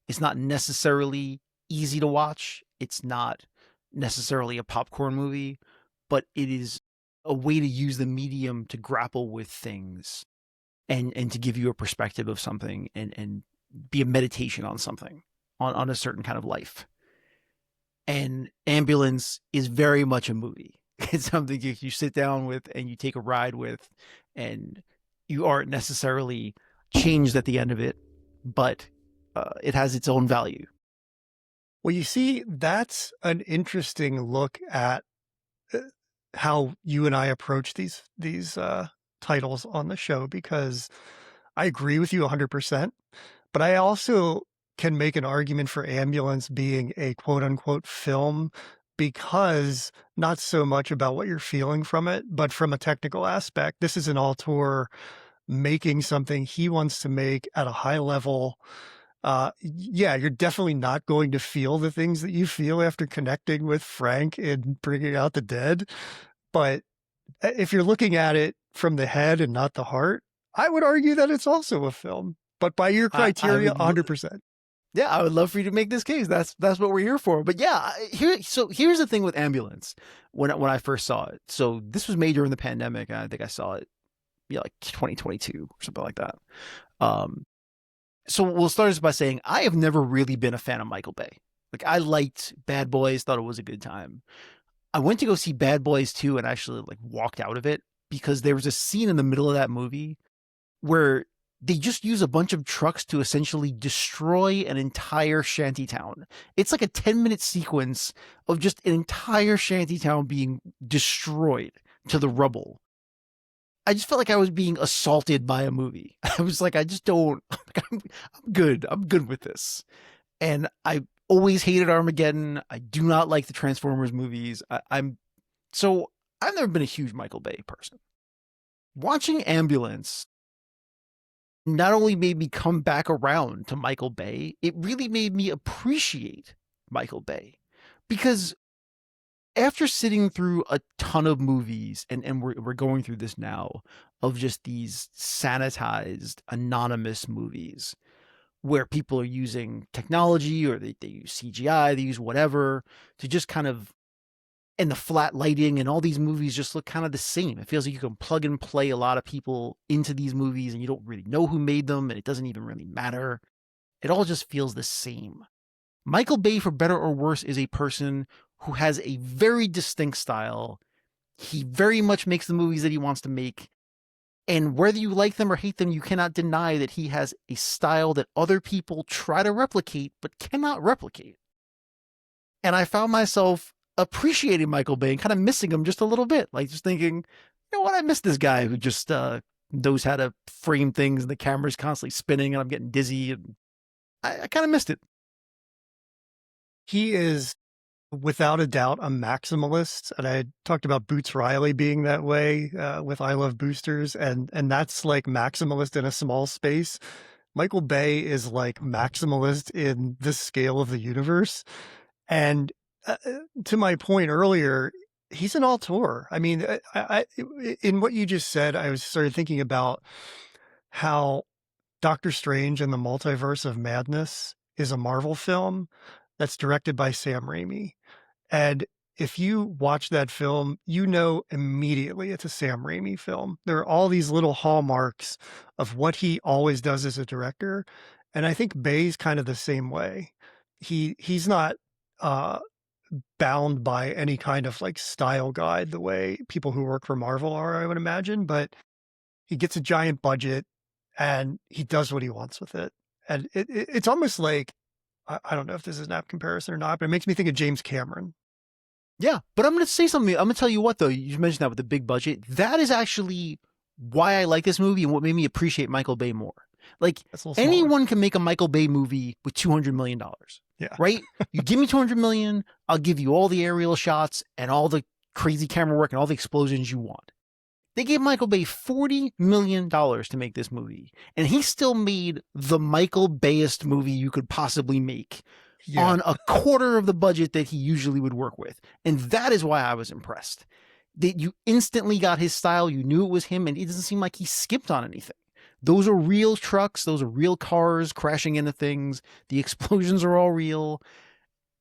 It's not necessarily easy to watch. It's not necessarily a popcorn movie, but it is a way to use the medium to grapple with things and to give you a perspective of something and be a meditation on something, on a certain kind of life. And Ambulance is very much a movie. It's something you sit down with and you take a ride with, and you aren't necessarily changed at the end of it, but it has its own value. Well, you see, that's an interesting look at how you and I approach these titles on the show, because I agree with you 100%, but I also can make an argument for Ambulance being a quote unquote film because not so much about what you're feeling from it, but from a technical aspect. This is an auteur making something he wants to make at a high level. Yeah, you're definitely not going to feel the things that you feel after connecting with Frank in Bringing Out the Dead. But if you're looking at it from the head and not the heart, I would argue that it's also a film. But by your criteria, 100%. Yeah, I would love for you to make this case. That's what we're here for. But yeah, here's the thing with Ambulance. When I first saw it, so this was made during the pandemic. And I think I saw it, like 2022 or something like that. So we'll start by saying I have never really been a fan of Michael Bay. Like, I liked Bad Boys, thought it was a good time. I went to go see Bad Boys 2 and actually like walked out of it because there was a scene in the middle of that movie where they just use a bunch of trucks to essentially destroy an entire shantytown. It's like a 10-minute sequence of just an entire shantytown being destroyed to the rubble. I just felt like I was being assaulted by a movie. I was like, I just don't, I'm good. I'm good with this. And I always hated Armageddon. I do not like the Transformers movies. I've never been a huge Michael Bay person. Watching Ambulance not only made me come back around to Michael Bay, it really made me appreciate Michael Bay. Because after sitting through a ton of movies, and we're going through this now, of just these sanitized, anonymous movies where people are using technology, or they use CGI, they use whatever to just kind of, and the flat lighting and all these movies just look kind of the same. It feels like you can plug and play a lot of people into these movies and you don't really know who made them, and it doesn't even really matter. It all just feels the same. Michael Bay, for better or worse, is a person who has a very distinct style. He very much makes the movies that he wants to make. And whether you like them or hate them, you cannot deny that he has a style that other people try to replicate but cannot replicate. And I found myself appreciating Michael Bay and kind of missing him just a little bit. Like, just thinking, you know what, I miss this guy who just knows how to frame things and the camera's constantly spinning and I'm getting dizzy. And I kind of missed it. He is without a doubt a maximalist, and I talked about Boots Riley being that way with I Love Boosters, and that's like maximalist in a small space. Michael Bay is like maximalist in the scale of the universe. And to my point earlier, he's an auteur. I mean, in what you just said, I was started thinking about how Doctor Strange and the Multiverse of Madness is a Marvel film that's directed by Sam Raimi. And if you watch that film, you know immediately it's a Sam Raimi film. There are all these little hallmarks of what he always does as a director. And I think Bay's kind of the same way. He's not bound by any kind of like style guide the way people who work for Marvel are, I would imagine, but he gets a giant budget and he does what he wants with it. And it's almost like, I don't know if this is an apt comparison or not, but it makes me think of James Cameron. Yeah, but I'm going to say something. I'm going to tell you what, though. You mentioned that with the big budget. That is actually why I like this movie and what made me appreciate Michael Bay more. Like, That's a little smaller. anyone can make a Michael Bay movie with $200 million. Yeah. Right? You give me $200 million, I'll give you all the aerial shots and all the crazy camera work and all the explosions you want. They gave Michael Bay $40 million to make this movie, and he still made the Michael Bayest movie you could possibly make on a quarter of the budget that he usually would work with. And that is why I was impressed. That you instantly got his style, you knew it was him, and it doesn't seem like he skipped on anything. Those are real trucks, those are real cars crashing into things, the explosions are all real,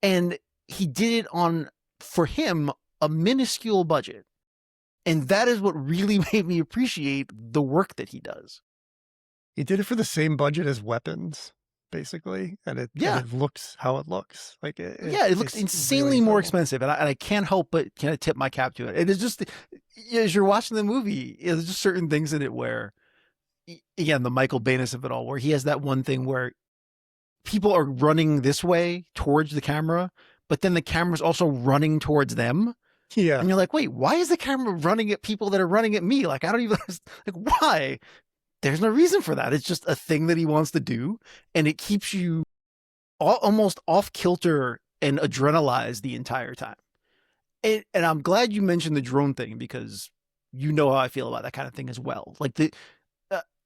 and he did it on, for him, a minuscule budget. And that is what really made me appreciate the work that he does. He did it for the same budget as Weapons, basically, and it looks how it looks. Like it looks insanely really more expensive, and I can't help but kind of tip my cap to it. It is just, as you're watching the movie, there's just certain things in it where, again, the Michael Bayness of it all, where he has that one thing where people are running this way towards the camera, but then the camera's also running towards them. Yeah. And you're like, wait, why is the camera running at people that are running at me? Like, I don't even, like, why? There's no reason for that. It's just a thing that he wants to do. And it keeps you almost off kilter and adrenalized the entire time. And I'm glad you mentioned the drone thing, because you know how I feel about that kind of thing as well. Like,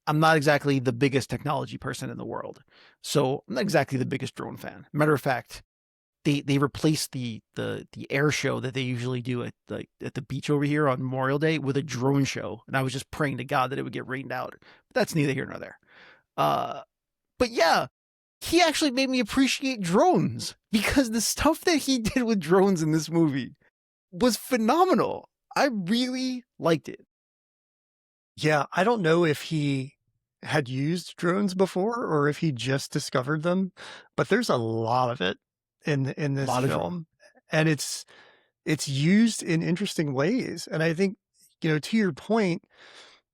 I'm not exactly the biggest technology person in the world, so I'm not exactly the biggest drone fan. Matter of fact, they replaced the air show that they usually do at the beach over here on Memorial Day with a drone show, and I was just praying to God that it would get rained out. But that's neither here nor there. But yeah, he actually made me appreciate drones, because the stuff that he did with drones in this movie was phenomenal. I really liked it. Yeah, I don't know if he had used drones before or if he just discovered them, but there's a lot of it in this film, and it's used in interesting ways. And I think, to your point,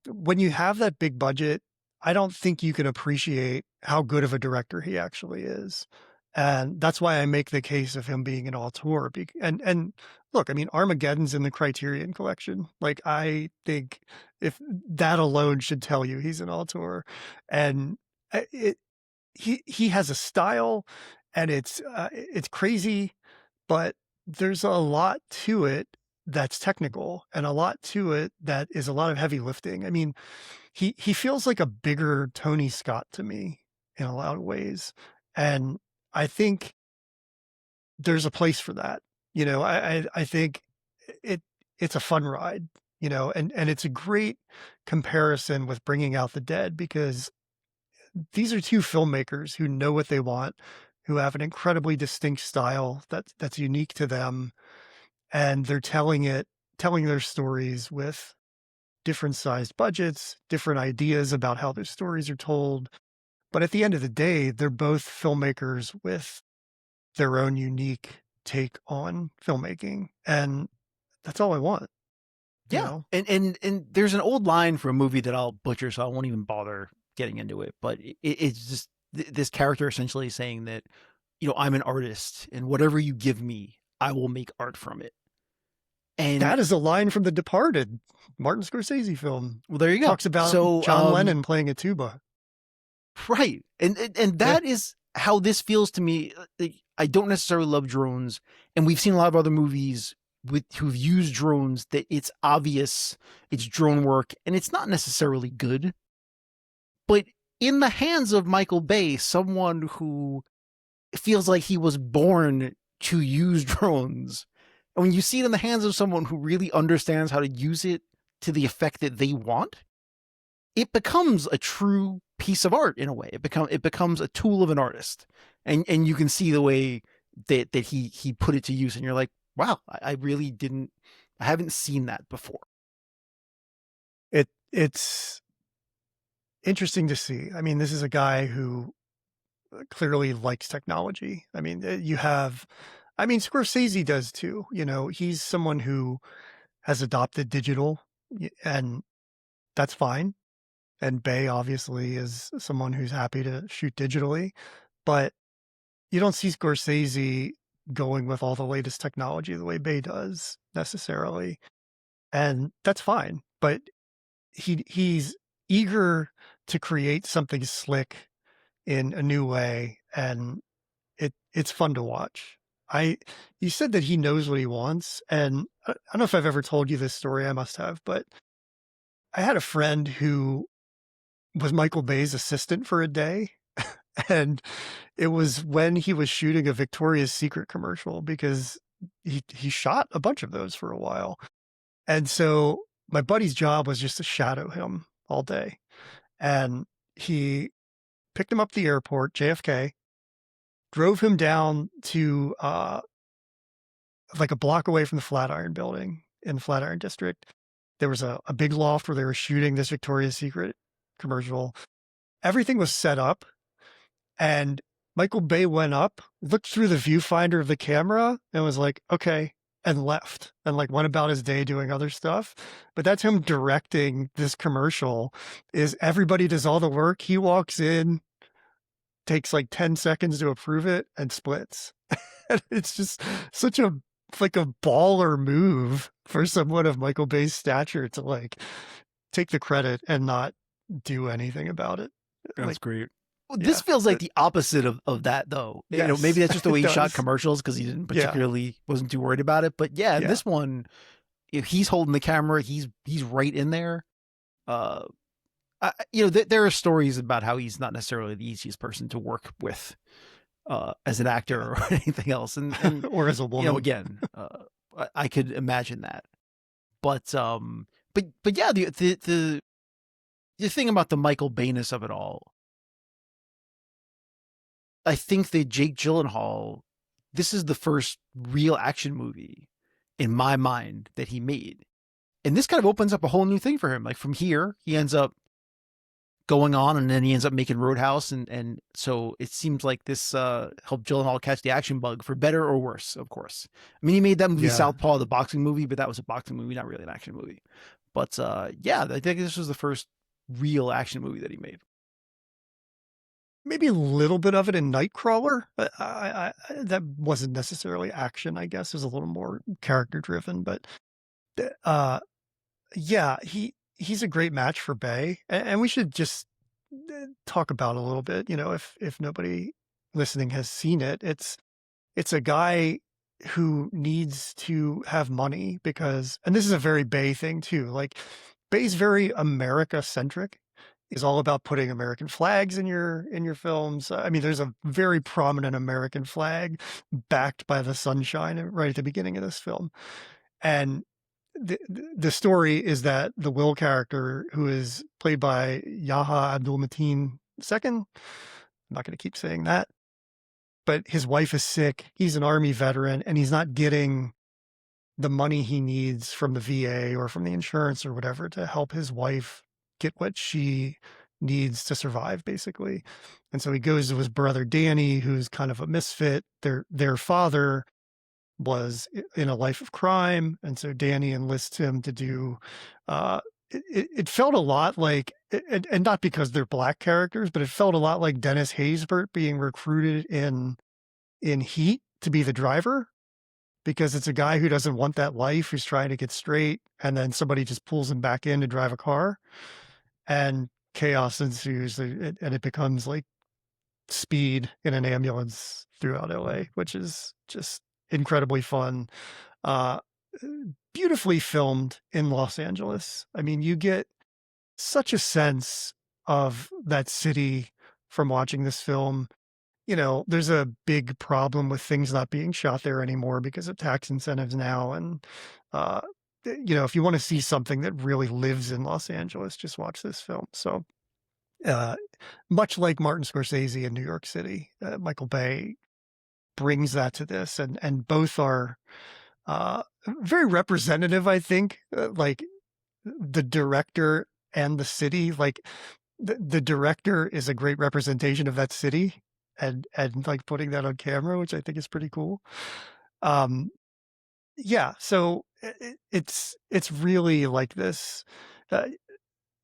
when you have that big budget, I don't think you can appreciate how good of a director he actually is. And that's why I make the case of him being an auteur. And look, I mean, Armageddon's in the Criterion Collection. Like, I think if that alone should tell you he's an auteur. And he has a style, and it's crazy, but there's a lot to it that's technical, and a lot to it that is a lot of heavy lifting. I mean, he feels like a bigger Tony Scott to me in a lot of ways. And I think there's a place for that. I think it's a fun ride, and it's a great comparison with Bringing Out the Dead, because these are two filmmakers who know what they want, who have an incredibly distinct style that's unique to them, and they're telling their stories with different sized budgets, different ideas about how their stories are told. But at the end of the day, they're both filmmakers with their own unique take on filmmaking. And that's all I want. Yeah. And there's an old line for a movie that I'll butcher, so I won't even bother getting into it. But it's just this character essentially saying that, I'm an artist, and whatever you give me, I will make art from it. And that is a line from The Departed, Martin Scorsese film. Well, there you go. Talks about John Lennon playing a tuba. Right. And that is how this feels to me. I don't necessarily love drones, and we've seen a lot of other movies who've used drones that it's obvious it's drone work, and it's not necessarily good, but in the hands of Michael Bay, someone who feels like he was born to use drones. And when you see it in the hands of someone who really understands how to use it to the effect that they want, it becomes a true piece of art in a way. It becomes a tool of an artist. And you can see the way that he put it to use, and you're like, wow, I really didn't I haven't seen that before. It's interesting to see. I mean, this is a guy who clearly likes technology. I mean, Scorsese does too. You know, he's someone who has adopted digital, and that's fine. And Bay obviously is someone who's happy to shoot digitally, but you don't see Scorsese going with all the latest technology the way Bay does necessarily. And that's fine. But he's eager to create something slick in a new way, and it's fun to watch. You said that he knows what he wants, and I don't know if I've ever told you this story. I must have, but I had a friend who was Michael Bay's assistant for a day, and it was when he was shooting a Victoria's Secret commercial, because he shot a bunch of those for a while. And so my buddy's job was just to shadow him all day. And he picked him up at the airport, JFK, drove him down to like a block away from the Flatiron building in the Flatiron district. There was a big loft where they were shooting this Victoria's Secret commercial. Everything was set up, and Michael Bay went up, looked through the viewfinder of the camera, and was like, okay, and left, and like went about his day doing other stuff. But that's him directing this commercial. Is everybody does all the work. He walks in, takes like 10 seconds to approve it, and splits. And it's just such a like a baller move for someone of Michael Bay's stature to like take the credit and not do anything about it. That's Like, great. Well, yeah, this feels like the opposite of that, though. You know, maybe yes, that's just the way it he shot does. commercials because he didn't Yeah, particularly wasn't too worried about it. But yeah, in yeah, this one, if he's holding the camera, he's right in there. Uh, there are stories about how he's not necessarily the easiest person to work with, as an actor yeah. or anything else. And Or as a woman. again, I could imagine that. But yeah, the thing about the Michael Bayness of it all, I think that Jake Gyllenhaal, this is the first real action movie in my mind that he made. And this kind of opens up a whole new thing for him. Like from here, he ends up going on, and then he ends up making Roadhouse. And so it seems like this helped Gyllenhaal catch the action bug, for better or worse, of course. I mean, he made that movie Yeah. Southpaw, the boxing movie, but that was a boxing movie, not really an action movie. But yeah, I think this was the first real action movie that he made. Maybe a little bit of it in Nightcrawler. That wasn't necessarily action, I guess. It was a little more character driven, but yeah, he's a great match for Bay, and we should just talk about a little bit. You know, if nobody listening has seen it, it's a guy who needs to have money because, and this is a very Bay thing too. Like Bay's very America centric. Is all about putting American flags in your films. I mean, there's a very prominent American flag backed by the sunshine right at the beginning of this film. And the story is that the Will character, who is played by Yahya Abdul-Mateen II, I'm not going to keep saying that, but his wife is sick. He's an Army veteran, and he's not getting the money he needs from the VA or from the insurance or whatever to help his wife get what she needs to survive, basically. And so he goes to his brother Danny, who's kind of a misfit. Their father was in a life of crime, and so Danny enlists him to do it felt a lot like, and not because they're black characters, but it felt a lot like Dennis Haysbert being recruited in Heat to be the driver, because it's a guy who doesn't want that life, who's trying to get straight, and then somebody just pulls him back in to drive a car, and chaos ensues, and it becomes like Speed in an ambulance throughout LA, which is just incredibly fun. Uh, Beautifully filmed in Los Angeles. I mean, you get such a sense of that city from watching this film. There's a big problem with things not being shot there anymore because of tax incentives now. And, uh, if you want to see something that really lives in Los Angeles, just watch this film. So, uh, much like Martin Scorsese in New York City, Michael Bay brings that to this, and both are uh, very representative, I think. Like the director and the city, like the director is a great representation of that city, and like putting that on camera, which I think is pretty cool. Um, yeah, so it's really like uh,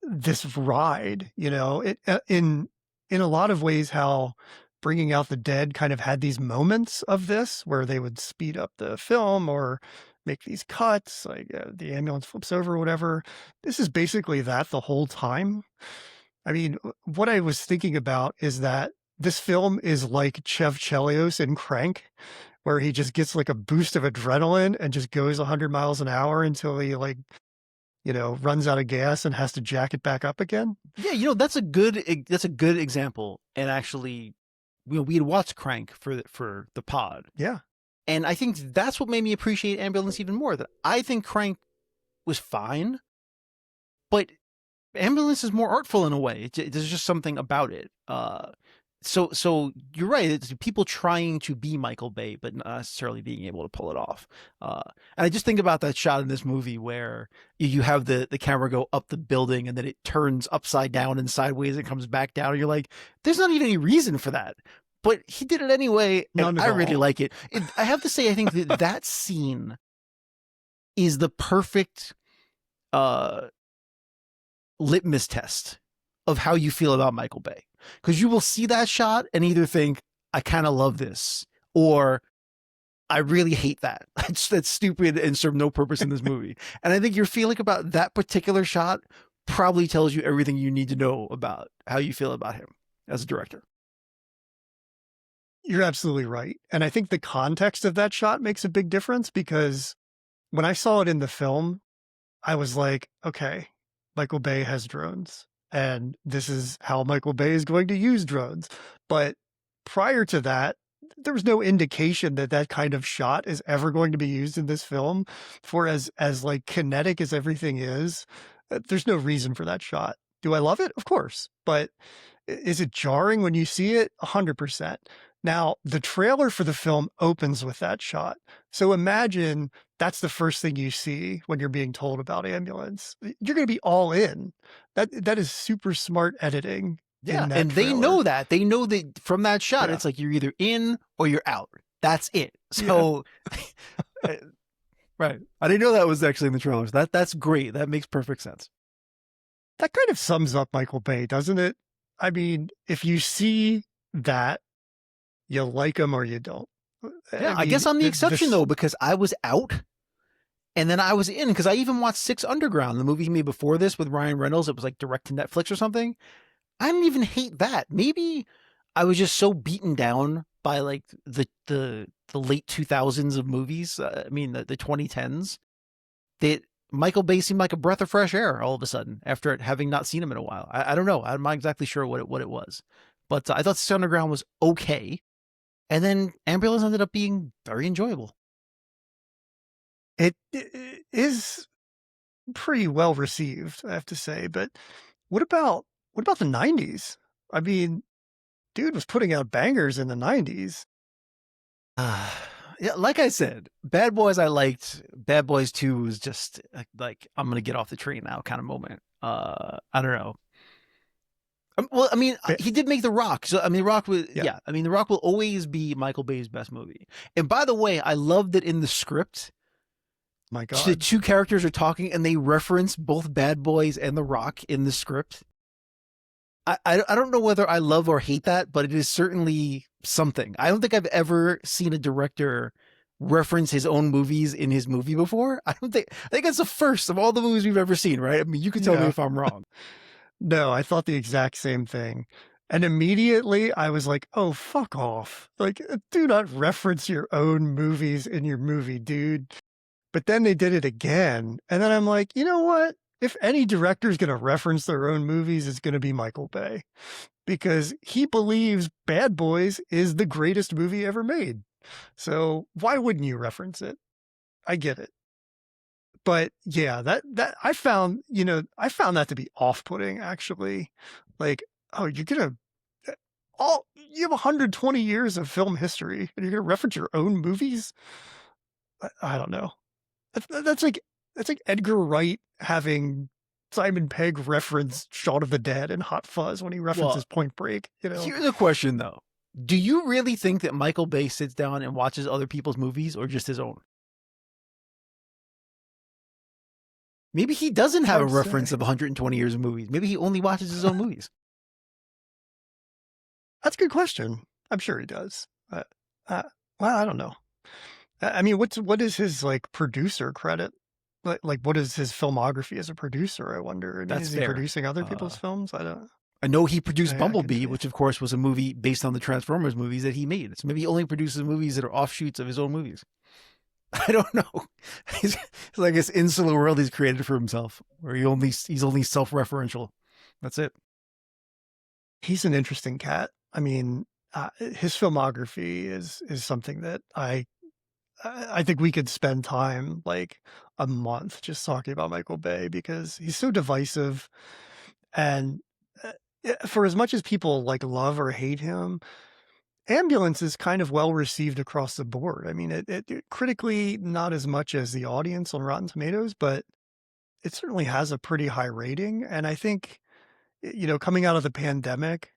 this ride, in a lot of ways, how Bringing Out the Dead kind of had these moments of this where they would speed up the film or make these cuts, like the ambulance flips over or whatever. This is basically that the whole time. I mean, what I was thinking about is that this film is like Chev Chelios in Crank, where he just gets like a boost of adrenaline and just goes 100 miles an hour until he runs out of gas and has to jack it back up again. Yeah, that's a good example. And actually, we had watched Crank for the pod. Yeah. And I think that's what made me appreciate Ambulance even more. That I think Crank was fine, but Ambulance is more artful in a way. There's just something about it. So you're right. It's people trying to be Michael Bay, but not necessarily being able to pull it off. And I just think about that shot in this movie where you have the camera go up the building and then it turns upside down and sideways and comes back down. And you're like, there's not even any reason for that. But he did it anyway, and I really like it. I have to say, I think that scene is the perfect litmus test of how you feel about Michael Bay. Because you will see that shot and either think, I kind of love this, or I really hate that. That's stupid and serve no purpose in this movie. And I think your feeling about that particular shot probably tells you everything you need to know about how you feel about him as a director. You're absolutely right. And I think the context of that shot makes a big difference, because when I saw it in the film, I was like, okay, Michael Bay has drones, and this is how Michael Bay is going to use drones. But prior to that, there was no indication that that kind of shot is ever going to be used in this film. For as like kinetic as everything is, there's no reason for that shot. Do I love it? Of course. But is it jarring when you see it? 100%. Now, the trailer for the film opens with that shot. So imagine that's the first thing you see when you're being told about Ambulance. You're going to be all in. That is super smart editing. Yeah, and they know that. They know that from that shot, it's like you're either in or you're out. That's it. So, right. I didn't know that was actually in the trailers. That's great. That makes perfect sense. That kind of sums up Michael Bay, doesn't it? I mean, if you see that, you like him or you don't. Yeah, I guess I'm the exception, though, because I was out and then I was in, because I even watched Six Underground, the movie he made before this with Ryan Reynolds. It was like direct to Netflix or something. I didn't even hate that. Maybe I was just so beaten down by like the late 2000s of movies. The 2010s, that Michael Bay seemed like a breath of fresh air all of a sudden after having not seen him in a while. I don't know. I'm not exactly sure what it was, but I thought Six Underground was okay. And then Ambulance ended up being very enjoyable. It is pretty well received, I have to say. But what about the 90s? I mean, dude was putting out bangers in the 90s. Yeah, like I said, Bad Boys I liked. Bad Boys 2 was just like, I'm going to get off the train now kind of moment. I don't know. Well, I mean, he did make The Rock. So, I mean, The Rock was, I mean, The Rock will always be Michael Bay's best movie. And by the way, I love that in the script, my God, the two characters are talking and they reference both Bad Boys and The Rock in the script. I don't know whether I love or hate that, but it is certainly something. I don't think I've ever seen a director reference his own movies in his movie before. I think that's the first of all the movies we've ever seen, right? I mean, you can tell me if I'm wrong. No, I thought the exact same thing. And immediately I was like, oh, fuck off. Like, do not reference your own movies in your movie, dude. But then they did it again. And then I'm like, you know what? if any director is going to reference their own movies, it's going to be Michael Bay, because he believes Bad Boys is the greatest movie ever made. So why wouldn't you reference it? I get it. But yeah, that I found that to be off-putting, actually. Like, oh, you're gonna you have 120 years of film history, and you're gonna reference your own movies? I don't know. That's like Edgar Wright having Simon Pegg reference Shaun of the Dead and Hot Fuzz when he references Point Break. Here's a question though: do you really think that Michael Bay sits down and watches other people's movies, or just his own? Maybe he doesn't have a reference of 120 years of movies. Maybe he only watches his own movies. That's a good question. I'm sure he does. Well, I don't know. I mean, what is his like producer credit? Like what is his filmography as a producer? I wonder. Is he producing other people's films? I know he produced Bumblebee, which of course was a movie based on the Transformers movies that he made. So maybe he only produces movies that are offshoots of his own movies. I don't know. He's like this insular world he's created for himself, where he's only self-referential. That's it. He's an interesting cat. I mean, his filmography is something that I think we could spend time, like a month, just talking about Michael Bay, because he's so divisive. And for as much as people like love or hate him, Ambulance is kind of well received across the board. I mean, it critically not as much as the audience on Rotten Tomatoes, but it certainly has a pretty high rating. And I think, coming out of the pandemic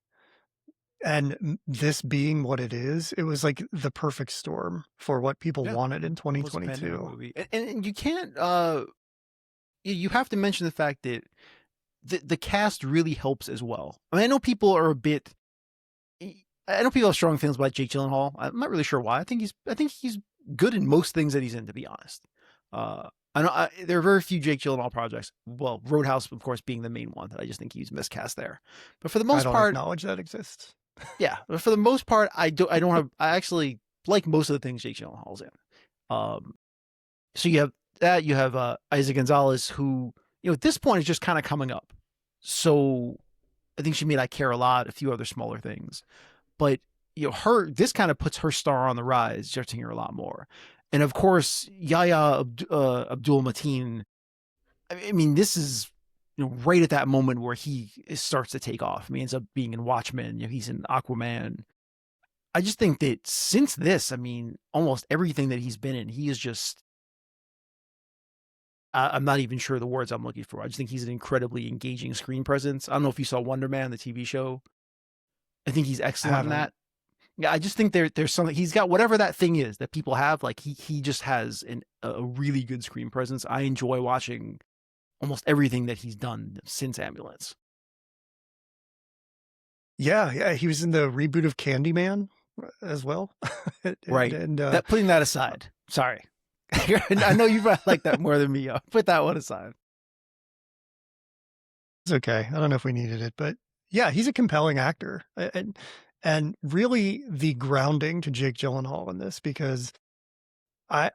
and this being what it is, it was like the perfect storm for what people wanted in 2022. And you can't, you have to mention the fact that the cast really helps as well. I mean, I know people have strong feelings about Jake Gyllenhaal. I'm not really sure why. I think he's good in most things that he's in, to be honest. I know there are very few Jake Gyllenhaal projects. Well, Roadhouse, of course, being the main one. That I just think he's miscast there. But for the most part, I don't acknowledge that exists. Yeah, but for the most part, I actually like most of the things Jake Gyllenhaal's in. So you have that. You have Isaac Gonzalez, who at this point is just kind of coming up. So I think she made I Care a Lot, a few other smaller things. But this kind of puts her star on the rise, starting her a lot more. And of course, Yahya Abdul-Mateen. I mean, this is right at that moment where he starts to take off. I mean, he ends up being in Watchmen. He's in Aquaman. I just think that since this, I mean, almost everything that he's been in, he is just. I'm not even sure the words I'm looking for. I just think he's an incredibly engaging screen presence. I don't know if you saw Wonder Man, the TV show. I think he's excellent in that. Yeah, I just think there's something. He's got whatever that thing is that people have. Like he just has a really good screen presence. I enjoy watching almost everything that he's done since Ambulance. Yeah, he was in the reboot of Candyman as well. Right. And putting that aside, sorry. I know you probably like that more than me. I'll put that one aside. It's okay. I don't know if we needed it, but yeah, he's a compelling actor. And really the grounding to Jake Gyllenhaal in this, because I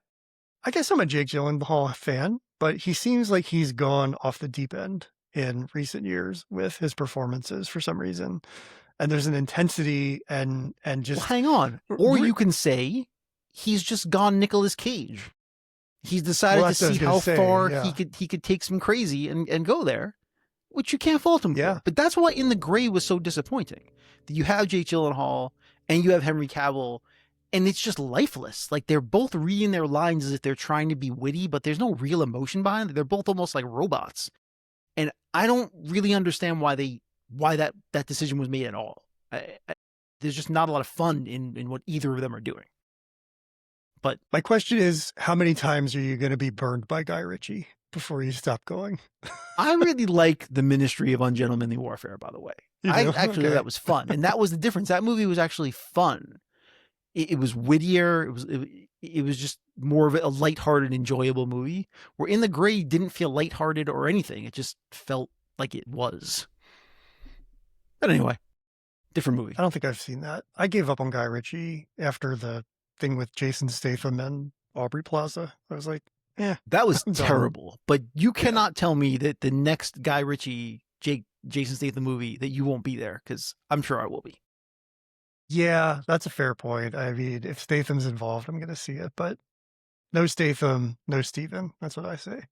guess I'm a Jake Gyllenhaal fan, but he seems like he's gone off the deep end in recent years with his performances for some reason. And there's an intensity and just... Well, hang on. Or you can say he's just gone Nicolas Cage. He's decided to see how far he could take some crazy and go there, which you can't fault him for. But that's why In the Gray was so disappointing. That you have Jake Gyllenhaal and you have Henry Cavill, and it's just lifeless. Like they're both reading their lines as if they're trying to be witty, but there's no real emotion behind it. They're both almost like robots. And I don't really understand why that decision was made at all. There's just not a lot of fun in what either of them are doing. But my question is, how many times are you going to be burned by Guy Ritchie before you stop going? I really like The Ministry of Ungentlemanly Warfare, by the way. That was fun. And that was the difference. That movie was actually fun. It was wittier. It was just more of a lighthearted, enjoyable movie. Where In the Gray didn't feel lighthearted or anything. It just felt like it was. But anyway, different movie. I don't think I've seen that. I gave up on Guy Ritchie after the thing with Jason Statham and Aubrey Plaza. I was like, Yeah, That was I'm done. terrible. But you Yeah. cannot tell me that the next Guy Ritchie, Jason Statham movie that you won't be there, because I'm sure I will be. Yeah, that's a fair point. I mean, if Statham's involved, I'm going to see it, but no Statham, no Steven. That's what I say.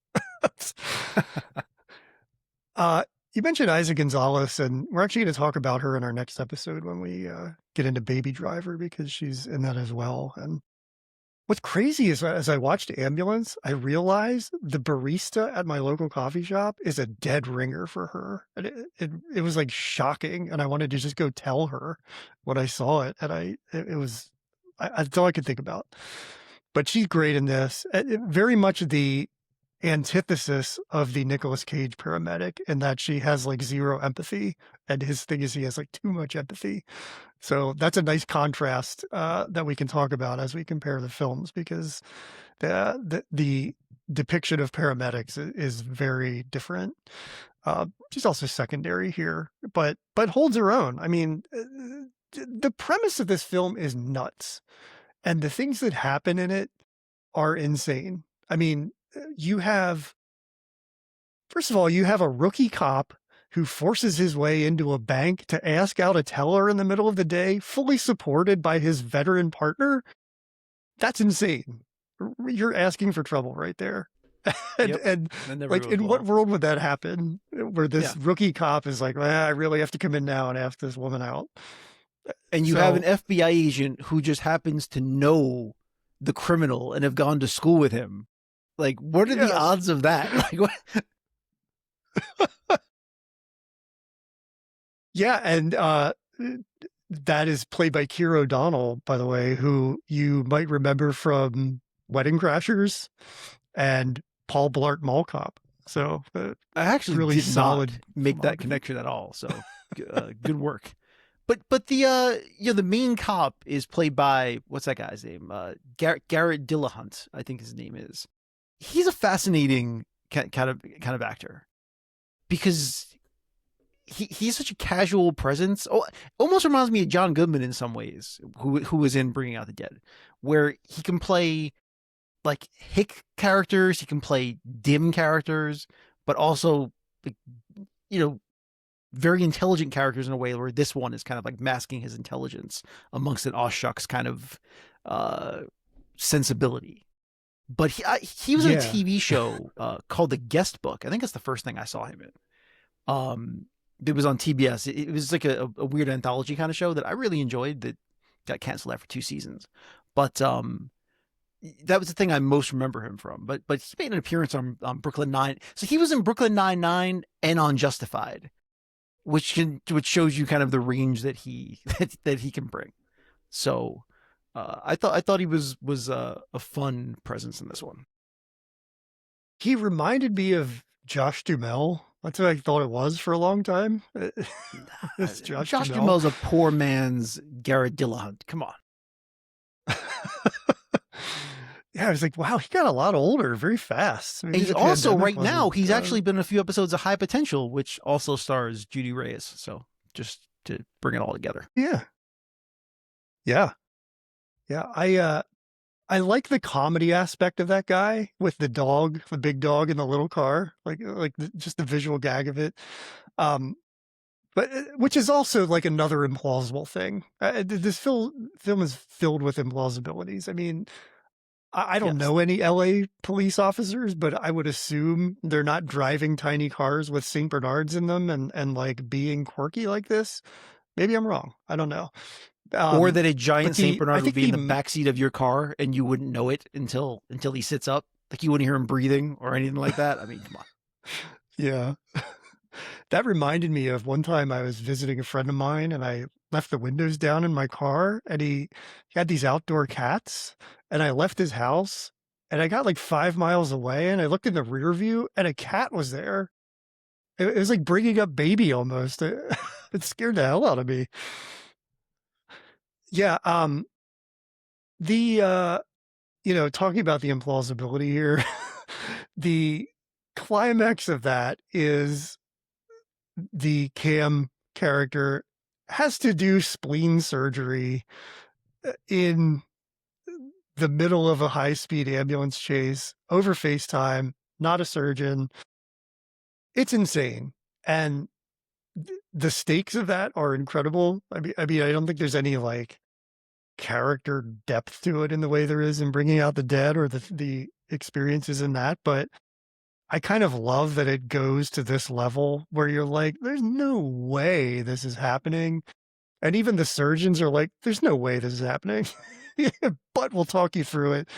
uh, you mentioned Isa Gonzalez, and we're actually going to talk about her in our next episode when we get into Baby Driver, because she's in that as well. And what's crazy is as I watched Ambulance, I realized the barista at my local coffee shop is a dead ringer for her. And it was like shocking. And I wanted to just go tell her when I saw it. And it was, that's all I could think about. But she's great in this. Very much the antithesis of the Nicolas Cage paramedic, in that she has like zero empathy. And his thing is he has like too much empathy. So that's a nice contrast that we can talk about as we compare the films, because the depiction of paramedics is very different. She's also secondary here, but holds her own. I mean, the premise of this film is nuts, and the things that happen in it are insane. I mean, you have, first of all, you have a rookie cop who forces his way into a bank to ask out a teller in the middle of the day, fully supported by his veteran partner. That's insane. You're asking for trouble right there. and, Yep. and That never like, goes in what well. world would that happen? Where Yeah. this rookie cop is like, I really have to come in now and ask this woman out. And you have an So, FBI agent who just happens to know the criminal and have gone to school with him. Like, what are the yes. odds of that? Like, what? Yeah. And that is played by Keir O'Donnell, by the way, who you might remember from Wedding Crashers and Paul Blart Mall Cop. So I actually really did not solid make that filmography. connection at all. So, good work. But the the main cop is played by, what's that guy's name? Garrett Dillahunt, I think his name is. He's a fascinating kind of actor, because he's such a casual presence. Oh, almost reminds me of John Goodman in some ways, who was in Bringing Out the Dead, where he can play like hick characters, he can play dim characters, but also like, you know, very intelligent characters in a way where this one is kind of like masking his intelligence amongst an aw shucks kind of sensibility. But he was in a Yeah. TV show called The Guest Book. I think that's the first thing I saw him in. It was on TBS. It was like a weird anthology kind of show that I really enjoyed, that got canceled after 2 seasons. But that was the thing I most remember him from. But he made an appearance on Brooklyn Nine. So he was in Brooklyn Nine-Nine and on Justified, which shows you kind of the range that he that he can bring. So I thought he was a fun presence in this one. He reminded me of Josh Duhamel. That's what I thought it was for a long time. It's Josh Duhamel. Duhamel's a poor man's Garrett Dillahunt. Come on. Yeah, I was like, wow, he got a lot older very fast. And he's the also pandemic right now, wasn't, he's actually been in a few episodes of High Potential, which also stars Judy Reyes. So just to bring it all together. yeah. Yeah. Yeah. I like the comedy aspect of that guy with the dog, the big dog in the little car, just the visual gag of it. But which is also like another implausible thing. This film is filled with implausibilities. I mean, I don't Yes. know any LA police officers, but I would assume they're not driving tiny cars with St. Bernards in them and like being quirky like this. Maybe I'm wrong. I don't know. Or that a But giant Saint I Bernard would think be in the backseat of your car and you wouldn't know it until he sits up. Like you wouldn't hear him breathing or anything like that. I mean, come on. yeah. That reminded me of one time I was visiting a friend of mine and I left the windows down in my car and he had these outdoor cats and I left his house and I got like 5 miles away and I looked in the rear view and a cat was there. It was like bringing up baby almost. It scared the hell out of me. Yeah. Talking about the implausibility here, the climax of that is the Cam character has to do spleen surgery in the middle of a high-speed ambulance chase over FaceTime, not a surgeon. It's insane. And the stakes of that are incredible. I mean, I don't think there's any like character depth to it in the way there is in Bringing Out the Dead or the experiences in that, but I kind of love that it goes to this level where you're like, there's no way this is happening. And even the surgeons are like, there's no way this is happening. But we'll talk you through it.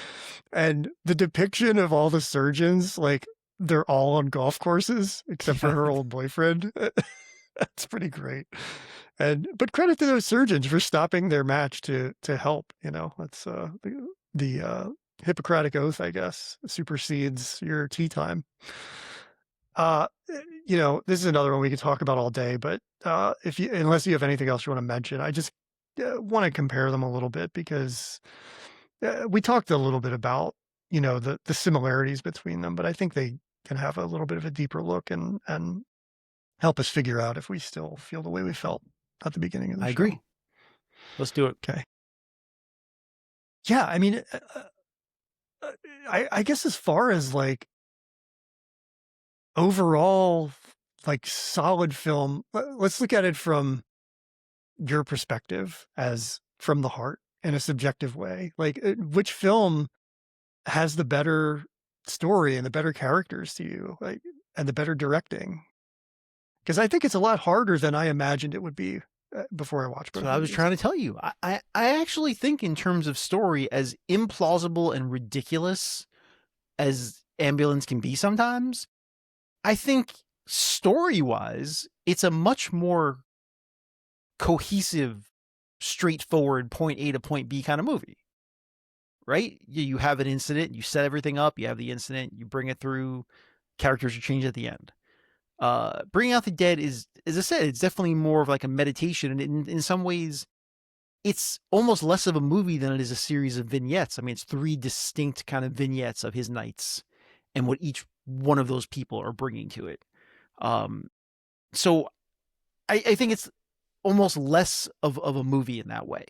And the depiction of all the surgeons, like they're all on golf courses except for her old boyfriend. That's pretty great. But credit to those surgeons for stopping their match to help. That's the Hippocratic Oath, I guess, supersedes your tea time. This is another one we could talk about all day, but unless you have anything else you want to mention, I just want to compare them a little bit because we talked a little bit about, the similarities between them, but I think they can have a little bit of a deeper look and help us figure out if we still feel the way we felt at the beginning of the show. I agree. Let's do it. Okay. Yeah, I mean, I guess as far as like overall, like solid film, let's look at it from your perspective as from the heart in a subjective way. Like, which film has the better story and the better characters to you, like, and the better directing? Because I think it's a lot harder than I imagined it would be before I watched both. So I was trying to tell you, I actually think in terms of story, as implausible and ridiculous as Ambulance can be sometimes, I think story-wise, it's a much more cohesive, straightforward point A to point B kind of movie, right? You have an incident, you set everything up, you have the incident, you bring it through, characters are changed at the end. Bringing Out the Dead is, as I said, it's definitely more of like a meditation, and in some ways, it's almost less of a movie than it is a series of vignettes. I mean, it's 3 distinct kind of vignettes of his nights and what each one of those people are bringing to it. So I think it's almost less of a movie in that way.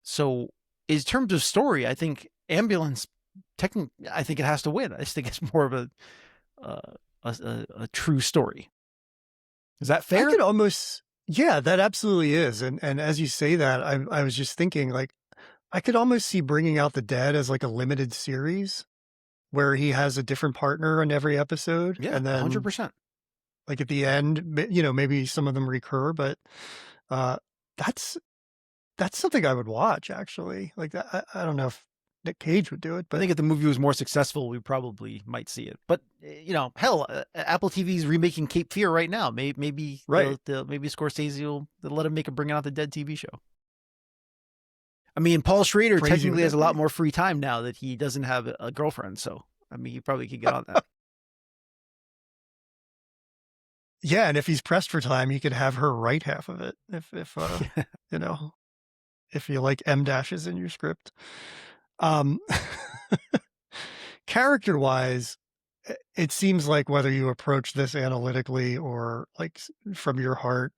So in terms of story, I think Ambulance, I think it has to win. I just think it's more of a true story. Is that fair? I could almost, yeah, that absolutely is. And as you say that, I was just thinking, like, I could almost see Bringing Out the Dead as like a limited series where he has a different partner in every episode. Yeah, and then 100%. Like at the end, maybe some of them recur, but that's something I would watch actually. Like that, I don't know if Nick Cage would do it, but I think if the movie was more successful, we probably might see it. But hell, Apple TV's remaking Cape Fear right now. Maybe right. Maybe Scorsese will let him make a Bringing Out the Dead TV show. I mean, Paul Schrader technically has a lot more free time now that he doesn't have a girlfriend. So, I mean, he probably could get on that. Yeah, and if he's pressed for time, he could have her write half of it. If if you like M dashes in your script. Character-wise, it seems like whether you approach this analytically or like from your heart,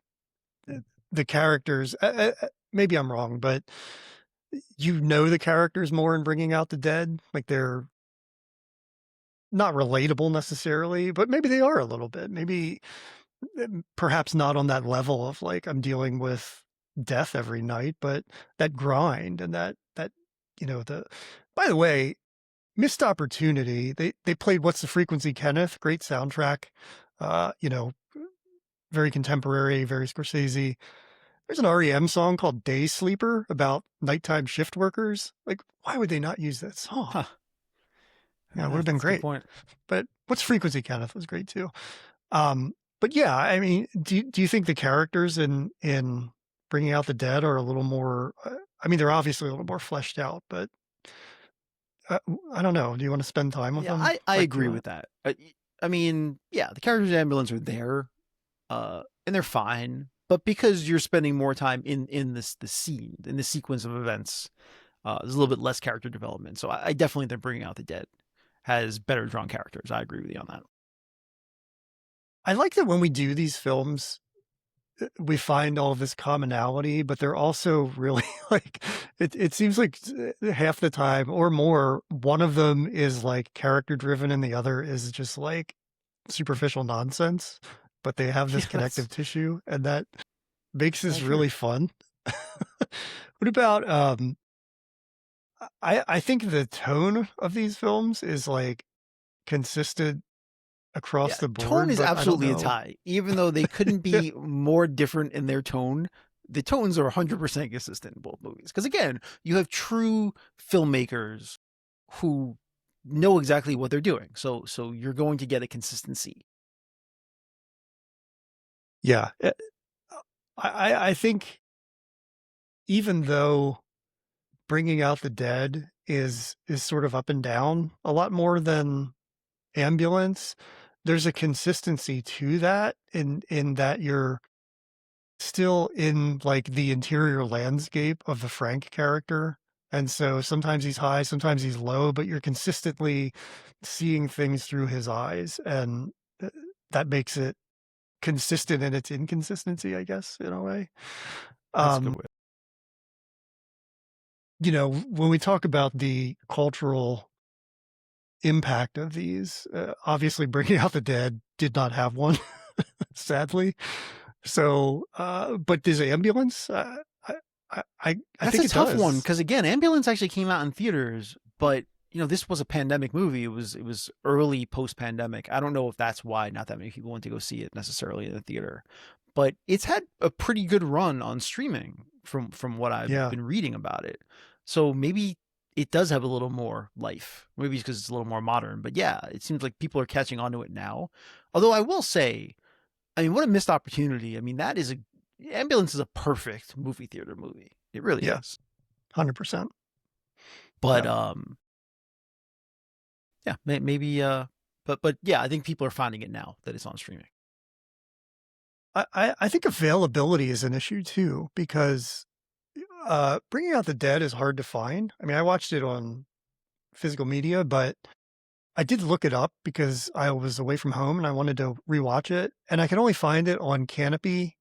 the characters, maybe I'm wrong, but the characters more in Bringing Out the Dead. Like they're not relatable necessarily, but maybe they are a little bit. Maybe perhaps not on that level of like I'm dealing with death every night, but that grind and that by the way, missed opportunity. They played What's the Frequency, Kenneth? Great soundtrack. Very contemporary, very Scorsese. There's an REM song called Day Sleeper about nighttime shift workers. Like, why would they not use that song? Huh. Yeah, it would have been great. Point. But What's Frequency, Kenneth was great too. But yeah, I mean, do you think the characters in Bringing Out the Dead are a little more, I mean, they're obviously a little more fleshed out, but I don't know. Do you want to spend time with them? I agree with that. I mean, yeah, the characters in Ambulance are there, and they're fine. But because you're spending more time in the scene, in the sequence of events, there's a little bit less character development. So I definitely think Bringing Out the Dead has better drawn characters. I agree with you on that. I like that when we do these films, we find all this commonality, but they're also really like it seems like half the time or more, one of them is like character driven and the other is just like superficial nonsense, but they have this Yeah, that's connective tissue and that makes this all true. really fun. What about I think the tone of these films is like consistent across Yeah, the tone board, is but I don't absolutely a know. tie. Even though they couldn't Yeah. be more different in their tone, the tones are 100% consistent in both movies. Because again, you have true filmmakers who know exactly what they're doing. So you're going to get a consistency. Yeah. I think even though Bringing Out the Dead is sort of up and down a lot more than Ambulance, there's a consistency to that in that you're still in, like, the interior landscape of the Frank character, and so sometimes he's high, sometimes he's low, but you're consistently seeing things through his eyes, and, that makes it consistent in its inconsistency, I guess, in a way. That's a good Um, way. when we talk about the cultural impact of these, obviously Bringing Out the Dead did not have one, sadly. So, but does Ambulance? I I That's think a it tough one does. because again, Ambulance actually came out in theaters, but this was a pandemic movie. It was early post pandemic. I don't know if that's why not that many people went to go see it necessarily in the theater, but it's had a pretty good run on streaming from what I've Yeah. been reading about it. So maybe it does have a little more life. Maybe it's because it's a little more modern. But yeah, it seems like people are catching on to it now. Although I will say, I mean, what a missed opportunity. I mean, that is a Ambulance is a perfect movie theater movie. It really Yeah. is. 100%. But Yeah. yeah, maybe but yeah, I think people are finding it now that it's on streaming. I think availability is an issue too because, Bringing Out the Dead is hard to find. I mean, I watched it on physical media, but I did look it up because I was away from home and I wanted to rewatch it, and I could only find it on Canopy,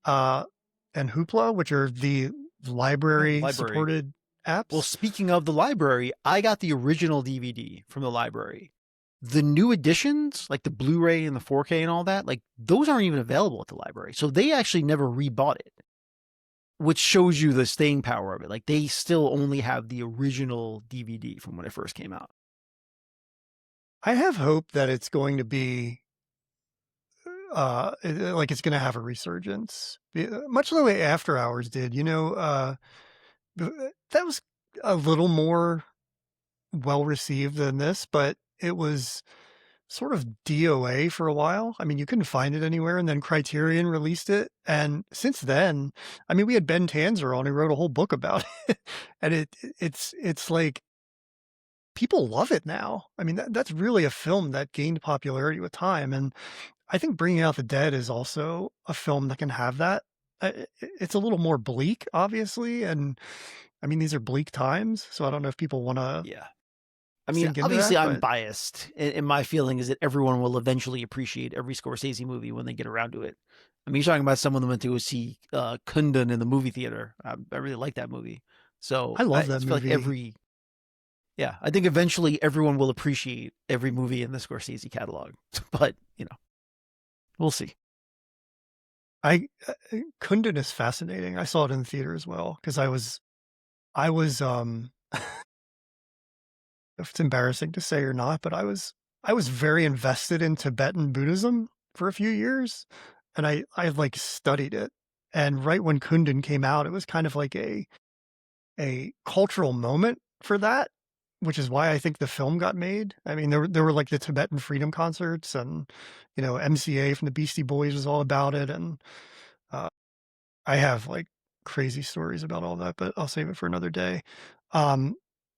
uh, and Hoopla, which are the Oh, library. library-supported Well, apps. speaking of the library, I got the original DVD from the library. The new editions, like the Blu-ray and the 4K and all that, like those aren't even available at the library. So they actually never rebought it, which shows you the staying power of it. Like they still only have the original DVD from when it first came out. I have hope that it's going to be, like it's gonna have a resurgence, much the way After Hours did, that was a little more well-received than this, but it was sort of DOA for a while. I mean, you couldn't find it anywhere, and then Criterion released it, and since then, I mean, we had Ben Tanzer on, who wrote a whole book about it, and it's like people love it now. I mean, that's really a film that gained popularity with time, and I think Bringing Out the Dead is also a film that can have that. It's a little more bleak, obviously, and I mean, these are bleak times, so I don't know if people wanna Yeah. I mean, sink into obviously, that, I'm but biased, and my feeling is that everyone will eventually appreciate every Scorsese movie when they get around to it. I mean, you're talking about someone that went to go see Kundun in the movie theater. I really like that movie. So I I love that feel like movie. yeah, I think eventually everyone will appreciate every movie in the Scorsese catalog. But, we'll see. Kundun is fascinating. I saw it in the theater as well because I was, if it's embarrassing to say or not, but I was very invested in Tibetan Buddhism for a few years, and I like studied it. And right when Kundun came out, it was kind of like a cultural moment for that, which is why I think the film got made. I mean, there were like the Tibetan freedom concerts, and MCA from the Beastie Boys was all about it, and uh, I have like crazy stories about all that, but I'll save it for another day. Um,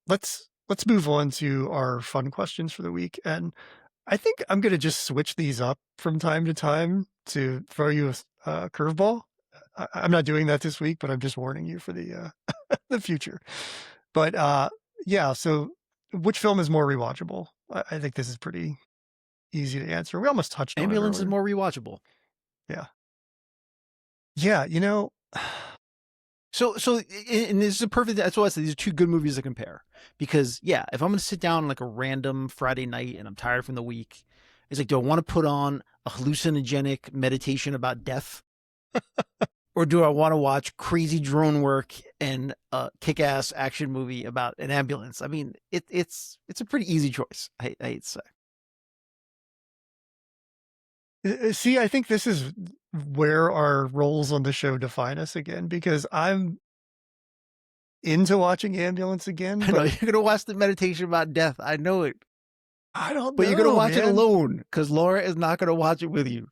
let's move on to our fun questions for the week, and I think I'm gonna just switch these up from time to time to throw you a curveball. I'm not doing that this week, but I'm just warning you for the the future. But yeah, so which film is more rewatchable? I think this is pretty easy to answer. We almost touched on it Ambulance is earlier. more rewatchable. Yeah. Yeah, And this is a perfect. That's why I said these are two good movies to compare. Because yeah, if I'm gonna sit down on like a random Friday night and I'm tired from the week, it's like, do I want to put on a hallucinogenic meditation about death, or do I want to watch crazy drone work and a kick-ass action movie about an ambulance? I mean, it's a pretty easy choice. I hate to say. See, I think this is where our roles on the show define us again, because I'm into watching Ambulance again, I know but you're gonna watch the meditation about death. I know it, I don't but you're gonna know, watch it man. alone because Laura is not gonna watch it with you.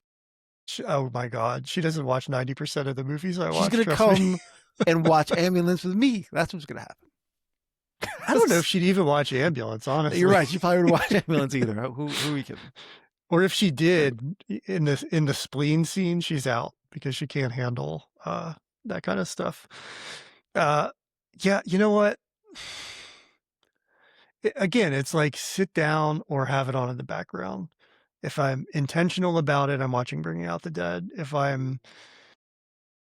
Oh my God. She doesn't watch 90% of the movies I She's watch, gonna trust me. come and watch Ambulance with me. That's what's gonna happen. I don't know if she'd even watch Ambulance, honestly. You're right. She probably would watch Ambulance either. Who are we kidding? Or if she did, in the spleen scene, she's out because she can't handle that kind of stuff. Yeah, you know what? Again, it's like sit down or have it on in the background. If I'm intentional about it, I'm watching Bringing Out the Dead. If I'm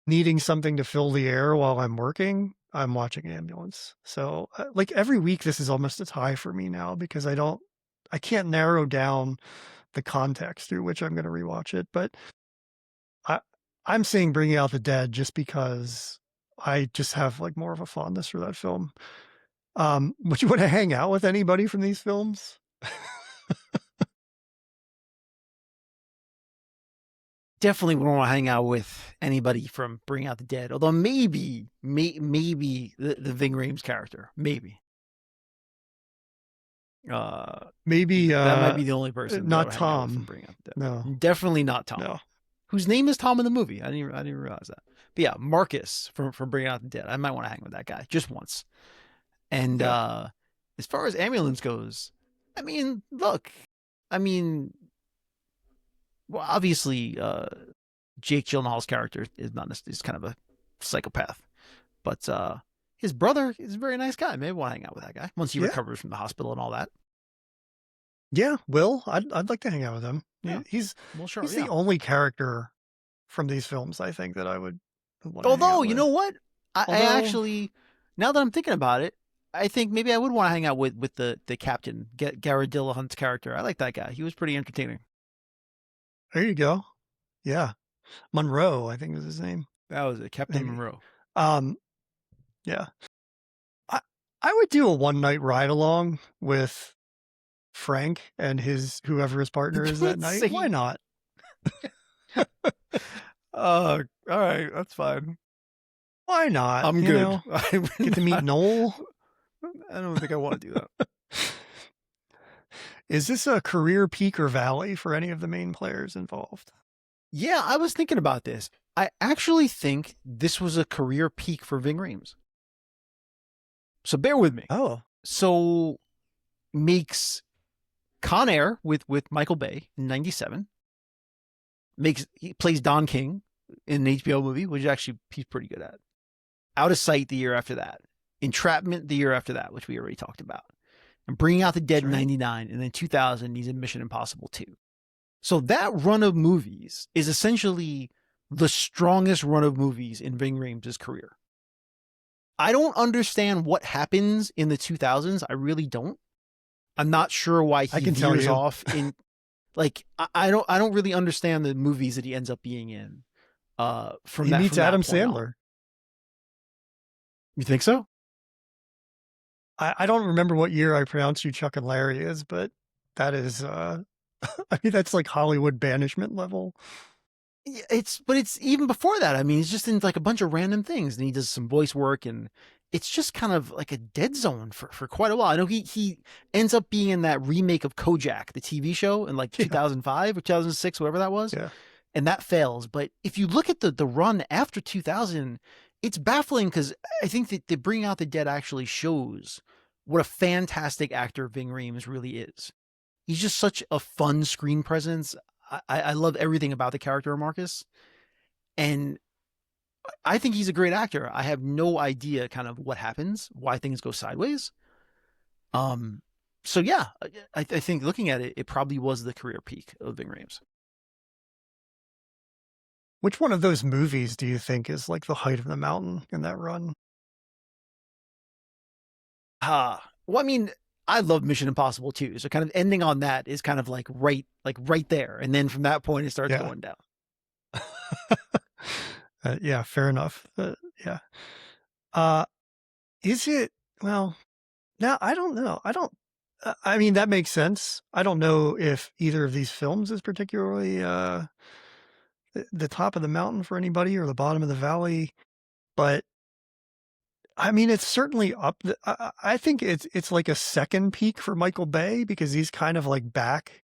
needing something to fill the air while I'm working, I'm watching Ambulance. So like every week, this is almost a tie for me now because I can't narrow down the context through which I'm going to rewatch it. But I'm saying Bringing Out the Dead just because I just have like more of a fondness for that film. Would you want to hang out with anybody from these films? Definitely wouldn't want to hang out with anybody from Bring Out the Dead. Although maybe the Ving Rhames character, maybe. Maybe that might be the only person that I not would hang out with from Tom. Bring Out the Dead. No, Definitely not Tom. no. Whose name is Tom in the movie? I didn't realize that. But yeah, Marcus from Bring Out the Dead. I might want to hang with that guy just once. And Yeah. as far as Ambulance goes, I mean, look, I mean, well, obviously, Jake Gyllenhaal's character is not is kind of a psychopath, but his brother is a very nice guy. Maybe want to hang out with that guy once he Yeah. recovers from the hospital and all that. Yeah, Will, I'd like to hang out with him. Yeah. He's sure. the only character from these films I think that I would want to hang Although, out you with. know what? I actually, now that I'm thinking about it, I think maybe I would want to hang out with the captain, Garrett Dillahunt's character. I like that guy. He was pretty entertaining. There you go. Yeah. Monroe, I think was his name. That was it, Captain Maybe. Monroe. Yeah. I would do a one night ride along with Frank and whoever his partner is that night. Why not? All right, that's fine. Why not? I'm good. I get to meet Noel. I don't think I want to do that. Is this a career peak or valley for any of the main players involved? Yeah, I was thinking about this. I actually think this was a career peak for Ving Rhames. So bear with me. Oh. So makes Con Air with Michael Bay in 97. He plays Don King in an HBO movie, which actually he's pretty good at. Out of Sight the year after that. Entrapment the year after that, which we already talked about. And Bringing Out the Dead in 99. And then 2000, he's in Mission Impossible 2. So that run of movies is essentially the strongest run of movies in Ving Rhames' career. I don't understand what happens in the 2000s. I really don't. I'm not sure why he veers off in. Like I don't really understand the movies that he ends up being in. From he that, meets from Adam that point Sandler. On. You think so? I don't remember what year I pronounced You Chuck and Larry is, but that is I mean that's like Hollywood banishment level. But it's even before that. I mean, he's just in like a bunch of random things, and he does some voice work, and it's just kind of like a dead zone for quite a while. I know he ends up being in that remake of Kojak, the TV show, in like 2005 or 2006, whatever that was. Yeah. And that fails. But if you look at the run after 2000, it's baffling because I think that the Bringing Out the Dead actually shows what a fantastic actor Ving Rhames really is. He's just such a fun screen presence. I love everything about the character of Marcus. And I think he's a great actor. I have no idea kind of what happens, why things go sideways. So yeah, I think looking at it, it probably was the career peak of Ving Rhames. Which one of those movies do you think is like the height of the mountain in that run? Well, I mean, I love Mission Impossible too. So kind of ending on that is kind of like right there. And then from that point, it starts Yeah. going down. Yeah, fair enough. Yeah. Uh, is it, well, now I don't know. I don't, I mean, that makes sense. I don't know if either of these films is particularly the top of the mountain for anybody or the bottom of the valley, but I mean, it's certainly up. I think it's like a second peak for Michael Bay because he's kind of like back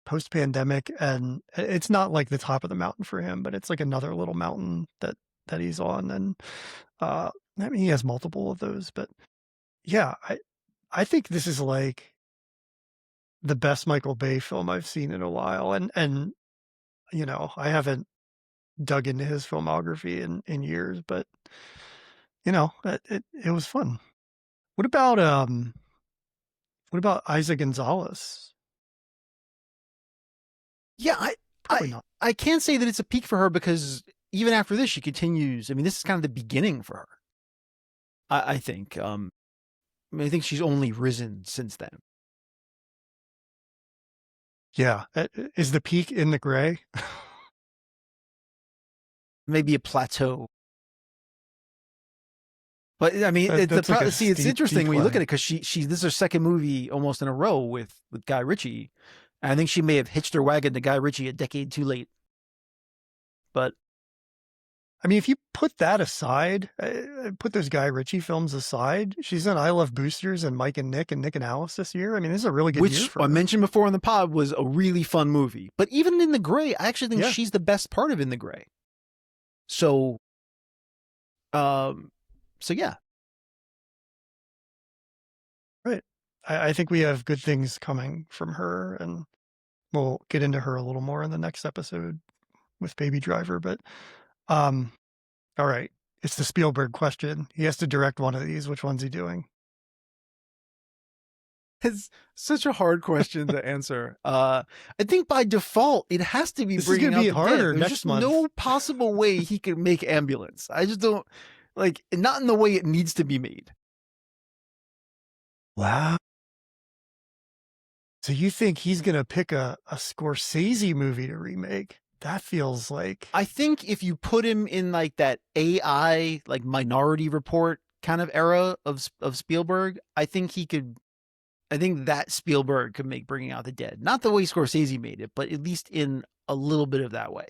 post pandemic, and it's not like the top of the mountain for him, but it's like another little mountain that he's on, and I mean, he has multiple of those, but yeah, I think this is like the best Michael Bay film I've seen in a while, and you know, I haven't dug into his filmography in years, but you know, it was fun. What about Isa Gonzalez? Yeah, Probably not. I can't say that it's a peak for her because even after this, she continues. I mean, this is kind of the beginning for her. I think. I mean, I think she's only risen since then. Yeah, is the peak in the gray? Maybe a plateau. But I mean, That's like a see, it's interesting when you look at decline. it because this is her second movie almost in a row with Guy Ritchie. And I think she may have hitched her wagon to Guy Ritchie a decade too late. But I mean, if you put that aside, put those Guy Ritchie films aside, she's in I Love Boosters and Mike and Nick and Alice this year. I mean, this is a really good year which for I her. mentioned before on the pod was a really fun movie. But even in the gray, I actually think Yeah, she's the best part of In the Gray. So, um, so yeah, right. I think we have good things coming from her, and we'll get into her a little more in the next episode with Baby Driver. But um, all right, it's the Spielberg question. He has to direct one of these. Which one's he doing? it's such a hard question to answer. I think by default it has to be This is Bringing going to Out be the Dead. harder There's next just month. no possible way he could make Ambulance. I just don't like not in the way it needs to be made. Wow. So you think he's going to pick a Scorsese movie to remake? That feels like, I think if you put him in like that AI like Minority Report kind of era of Spielberg, I think he could. I think that Spielberg could make Bringing Out the Dead. Not the way Scorsese made it, but at least in a little bit of that way.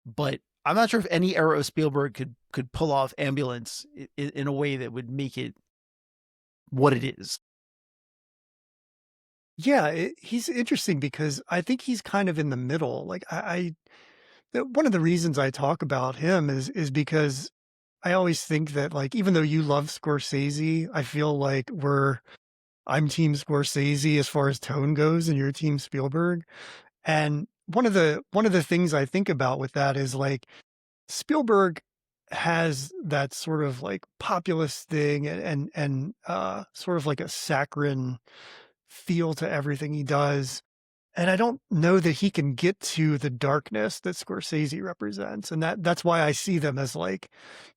But I'm not sure if any era of Spielberg could pull off Ambulance in a way that would make it what it is. yeah, he's interesting because I think he's kind of in the middle. Like one of the reasons I talk about him is because I always think that like, even though you love Scorsese, I feel like I'm team Scorsese as far as tone goes and you're team Spielberg. And one of the things I think about with that is like Spielberg has that sort of like populist thing and sort of like a saccharine feel to everything he does. And I don't know that he can get to the darkness that Scorsese represents. And that's why I see them as like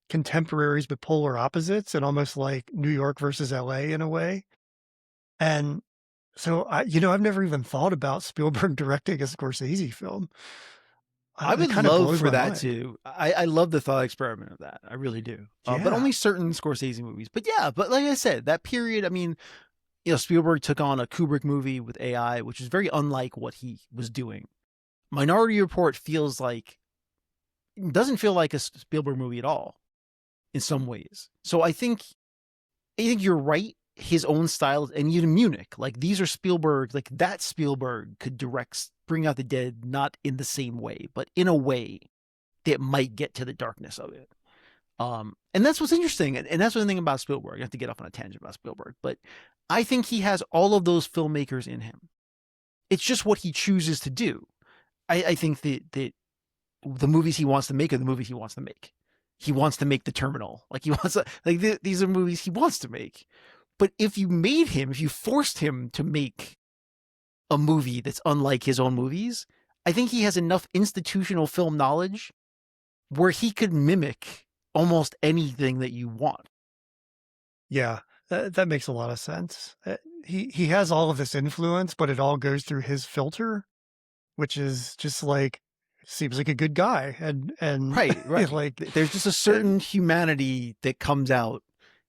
contemporaries but polar opposites and almost like New York versus LA in a way. And so I've never even thought about Spielberg directing a Scorsese film. I That would kind of love blows for my that mind. too. I love the thought experiment of that. I really do. But Yeah. only certain Scorsese movies. But yeah, but like I said, that period, I mean, Spielberg took on a Kubrick movie with AI, which is very unlike what he was doing. Minority Report doesn't feel like a Spielberg movie at all in some ways. So I think you're right. His own style, and even Munich, like these are Spielberg, like that Spielberg could direct Bring Out the Dead, not in the same way, but in a way that might get to the darkness of it. And that's what's interesting, and that's one thing about Spielberg. I have to get off on a tangent about Spielberg, but I think he has all of those filmmakers in him. It's just what he chooses to do. I think that the movies he wants to make are the movies he wants to make. He wants to make The Terminal, like he wants to, like these are movies he wants to make. But if you forced him to make a movie that's unlike his own movies, I think he has enough institutional film knowledge where he could mimic almost anything that you want. Yeah, that makes a lot of sense. He has all of this influence, but it all goes through his filter, which is just like seems like a good guy, and Right. like There's just a uh, certain humanity that comes out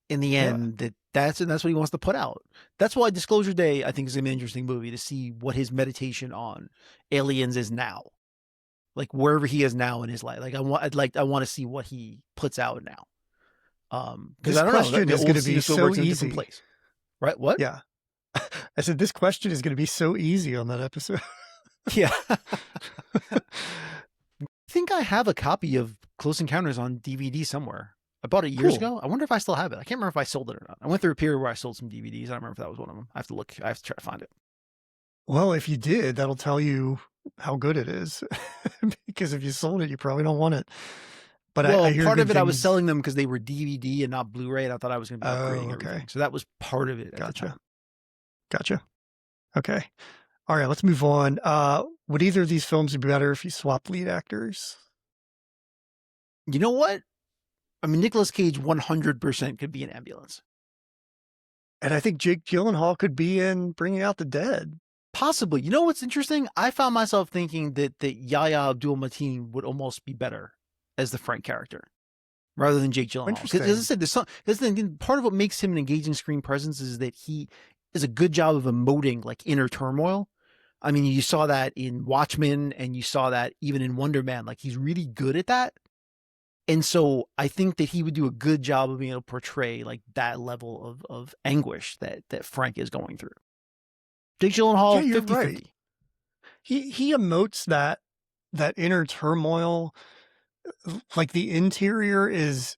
in the yeah. end that's what he wants to put out. That's why Disclosure Day, I think, is an interesting movie to see what his meditation on aliens is now. Like wherever he is now in his life. I want to see what he puts out now. Because This I don't know, question is old going to Steven be so Spielberg's in a different easy. place. Right? What? Yeah, I said this question is going to be so easy on that episode. Yeah. I think I have a copy of Close Encounters on DVD somewhere. I bought it years Cool. ago. I wonder if I still have it. I can't remember if I sold it or not. I went through a period where I sold some DVDs. I don't remember if that was one of them. I have to look. I have to try to find it. Well, if you did, that'll tell you how good it is. Because if you sold it, you probably don't want it. But I Well, hear part good of it, I was things. selling them because they were DVD and not Blu-ray, and I thought I was going to be Oh, upgrading okay. everything. So that was part of it at the time. Gotcha. Okay. All right, let's move on. Would either of these films be better if you swapped lead actors? You know what? I mean, Nicolas Cage 100% could be an ambulance. And I think Jake Gyllenhaal could be in Bringing Out the Dead. Possibly. You know what's interesting? I found myself thinking that Yahya Abdul-Mateen would almost be better as the Frank character rather than Jake Gyllenhaal. Interesting. Because as I said, part of what makes him an engaging screen presence is that he does a good job of emoting like inner turmoil. I mean, you saw that in Watchmen and you saw that even in Wonder Man. Like he's really good at that. And so I think that he would do a good job of being able to portray like that level of anguish that Frank is going through. Jake Gyllenhaal, Yeah, you're 50-50. right. He emotes that inner turmoil. Like the interior is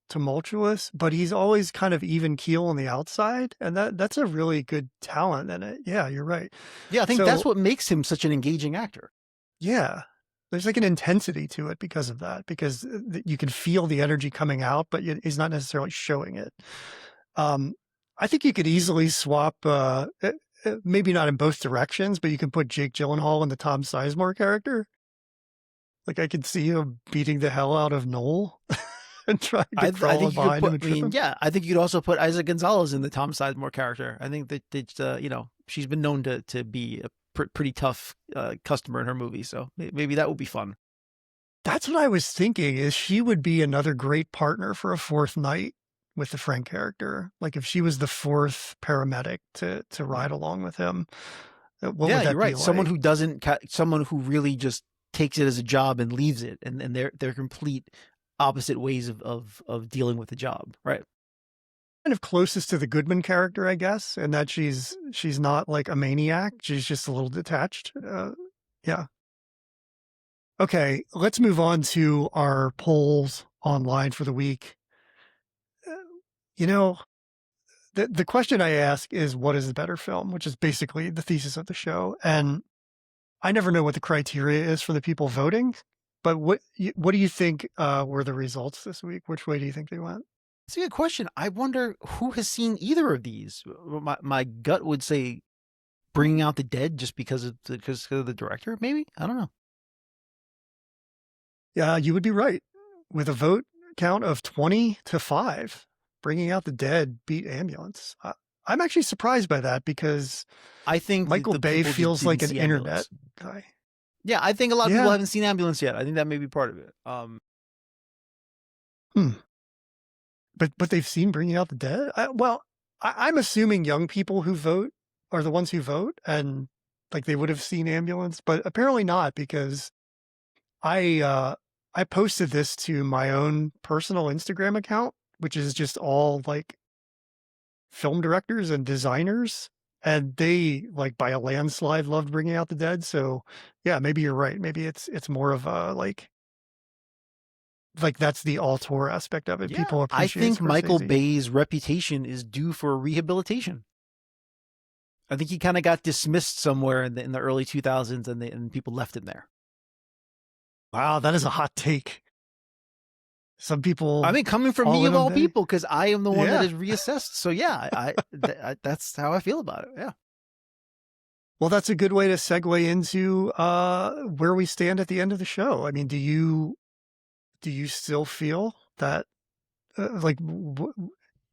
tumultuous, but he's always kind of even keel on the outside, and that's a really good talent in it. Yeah, you're right. Yeah, I think that's what makes him such an engaging actor. Yeah, there's like an intensity to it because of that, because you can feel the energy coming out, but he's not necessarily showing it. I think you could easily swap, maybe not in both directions, but you can put Jake Gyllenhaal in the Tom Sizemore character. Like I could see him beating the hell out of Noel and trying to crawl behind him and trip him. Yeah, I think you could also put Isaac Gonzalez in the Tom Sizemore character. I think that she's been known to be a pretty tough customer in her movie, so maybe that would be fun. That's what I was thinking. Is she would be another great partner for a fourth night with the Frank character. Like if she was the fourth paramedic to ride along with him. What would that you're right. be Someone like? someone who really just takes it as a job and leaves it, and they're complete opposite ways of dealing with the job, right? Kind of closest to the Goodman character, I guess, and that she's not like a maniac. She's just a little detached. Yeah. Okay, let's move on to our polls online for the week. You know, the question I ask is, what is the better film? Which is basically the thesis of the show. And I never know what the criteria is for the people voting, but what do you think were the results this week? Which way do you think they went? It's a good question. I wonder who has seen either of these. My gut would say Bringing Out the Dead, just because of the director. Maybe, I don't know. Yeah, you would be right. With a vote count of 20-5, Bringing Out the Dead beat Ambulance. I'm actually surprised by that because I think Michael Bay feels like an internet guy. Yeah, I think a lot of people haven't seen Ambulance yet. I think that may be part of it. But they've seen Bringing Out the Dead? I'm assuming young people who vote are the ones who vote, and like they would have seen Ambulance, but apparently not, because I posted this to my own personal Instagram account, which is just all like film directors and designers, and they like by a landslide loved Bringing Out the Dead. So yeah, maybe you're right. Maybe it's more of a like that's the auteur aspect of it. Yeah, People appreciate. I think Scorsese. Michael Bay's reputation is due for rehabilitation. I think he kind of got dismissed somewhere in the early 2000s, and people left him there. Wow, that is a hot take. Some people. I mean, coming from me of all people, because I am the one that is reassessed. So yeah, that's how I feel about it. Yeah. Well, that's a good way to segue into where we stand at the end of the show. I mean, do you do you still feel that, like,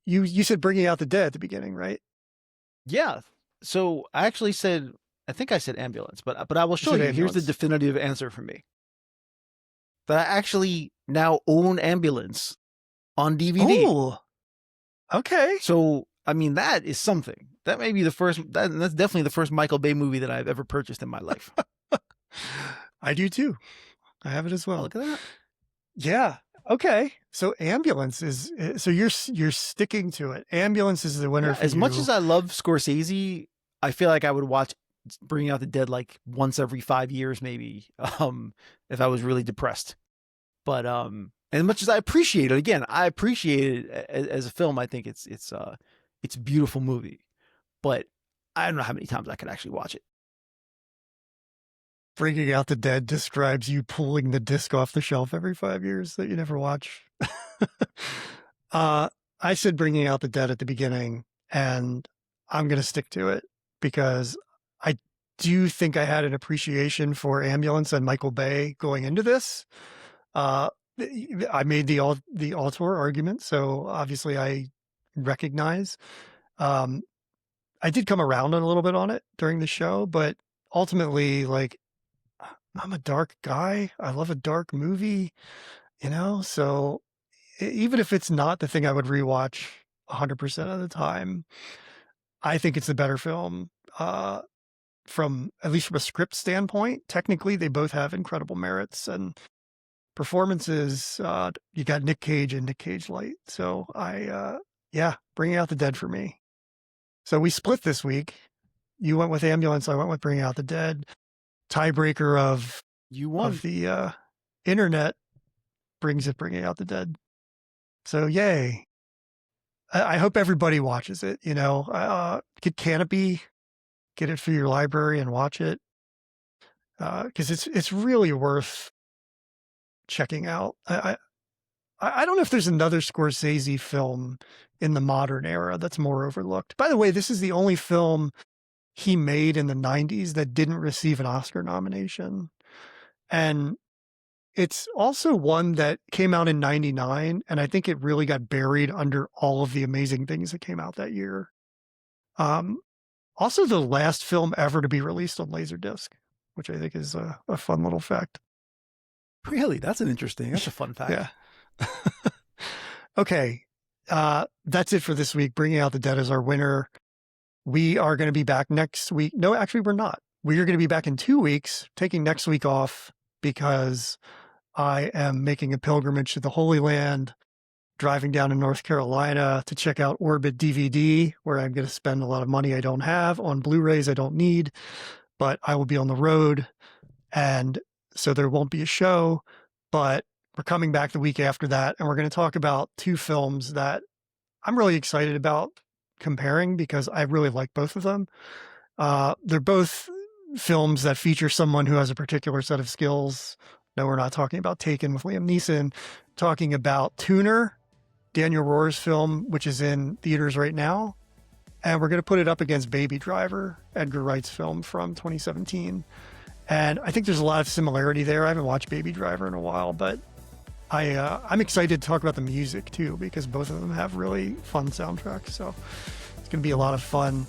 you said Bringing Out the Dead at the beginning, right? Yeah. So I actually said, I think I said ambulance, but I will show said you. Here's the ambulance. definitive answer for me. That I actually now own Ambulance on DVD. Oh, okay. So, I mean, that is something. That may be the first, that's definitely the first Michael Bay movie that I've ever purchased in my life. I do too. I have it as Oh, well. look at that. Yeah. Okay. So Ambulance is, so you're sticking to it. Ambulance is the winner Yeah, for as you. much as I love Scorsese, I feel like I would watch Bringing Out the Dead like once every 5 years, maybe, if I was really depressed. But as much as I appreciate it, again, I appreciate it as a film. I think it's a beautiful movie, but I don't know how many times I could actually watch it. Bringing Out the Dead describes you pulling the disc off the shelf every 5 years that you never watch. I said Bringing Out the Dead at the beginning, and I'm going to stick to it because I do think I had an appreciation for Ambulance and Michael Bay going into this. I made the auteur argument, so obviously I recognize. I did come around a little bit on it during the show, but ultimately, like, I'm a dark guy. I love a dark movie, so even if it's not the thing I would rewatch 100% of the time, I think it's the better film. From at least from a script standpoint, technically they both have incredible merits and performances. You got Nick Cage and Nick Cage light. So Bringing Out the Dead for me. So we split this week. You went with Ambulance. I went with Bringing Out the Dead. Tiebreaker of the internet brings it Bringing Out the Dead. So yay. I hope everybody watches it, get Canopy, get it for your library and watch it. Cause it's really worth checking out. I don't know if there's another Scorsese film in the modern era that's more overlooked. By the way, this is the only film he made in the 90s that didn't receive an Oscar nomination. And it's also one that came out in 99, and I think it really got buried under all of the amazing things that came out that year. Also the last film ever to be released on Laserdisc, which I think is a fun little fact. Really? That's a fun fact. Yeah. Okay. That's it for this week. Bringing Out the Dead is our winner. We are going to be back next week. No, actually, we're not. We are going to be back in 2 weeks, taking next week off because I am making a pilgrimage to the Holy Land, driving down to North Carolina to check out Orbit DVD, where I'm going to spend a lot of money I don't have on Blu-rays I don't need, but I will be on the road. And so there won't be a show, but we're coming back the week after that. And we're going to talk about 2 films that I'm really excited about comparing because I really like both of them. They're both films that feature someone who has a particular set of skills. No, we're not talking about Taken with Liam Neeson, talking about Tuner, Daniel Rohr's film, which is in theaters right now. And we're going to put it up against Baby Driver, Edgar Wright's film from 2017. And I think there's a lot of similarity there. I haven't watched Baby Driver in a while, but I'm excited to talk about the music too, because both of them have really fun soundtracks. So it's going to be a lot of fun.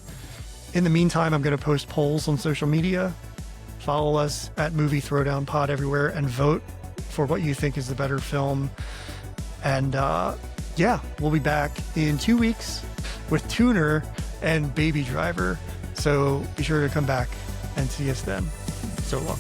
In the meantime, I'm going to post polls on social media. Follow us at Movie Throwdown Pod everywhere and vote for what you think is the better film. And we'll be back in 2 weeks with Tuner and Baby Driver. So be sure to come back and see us then. So long.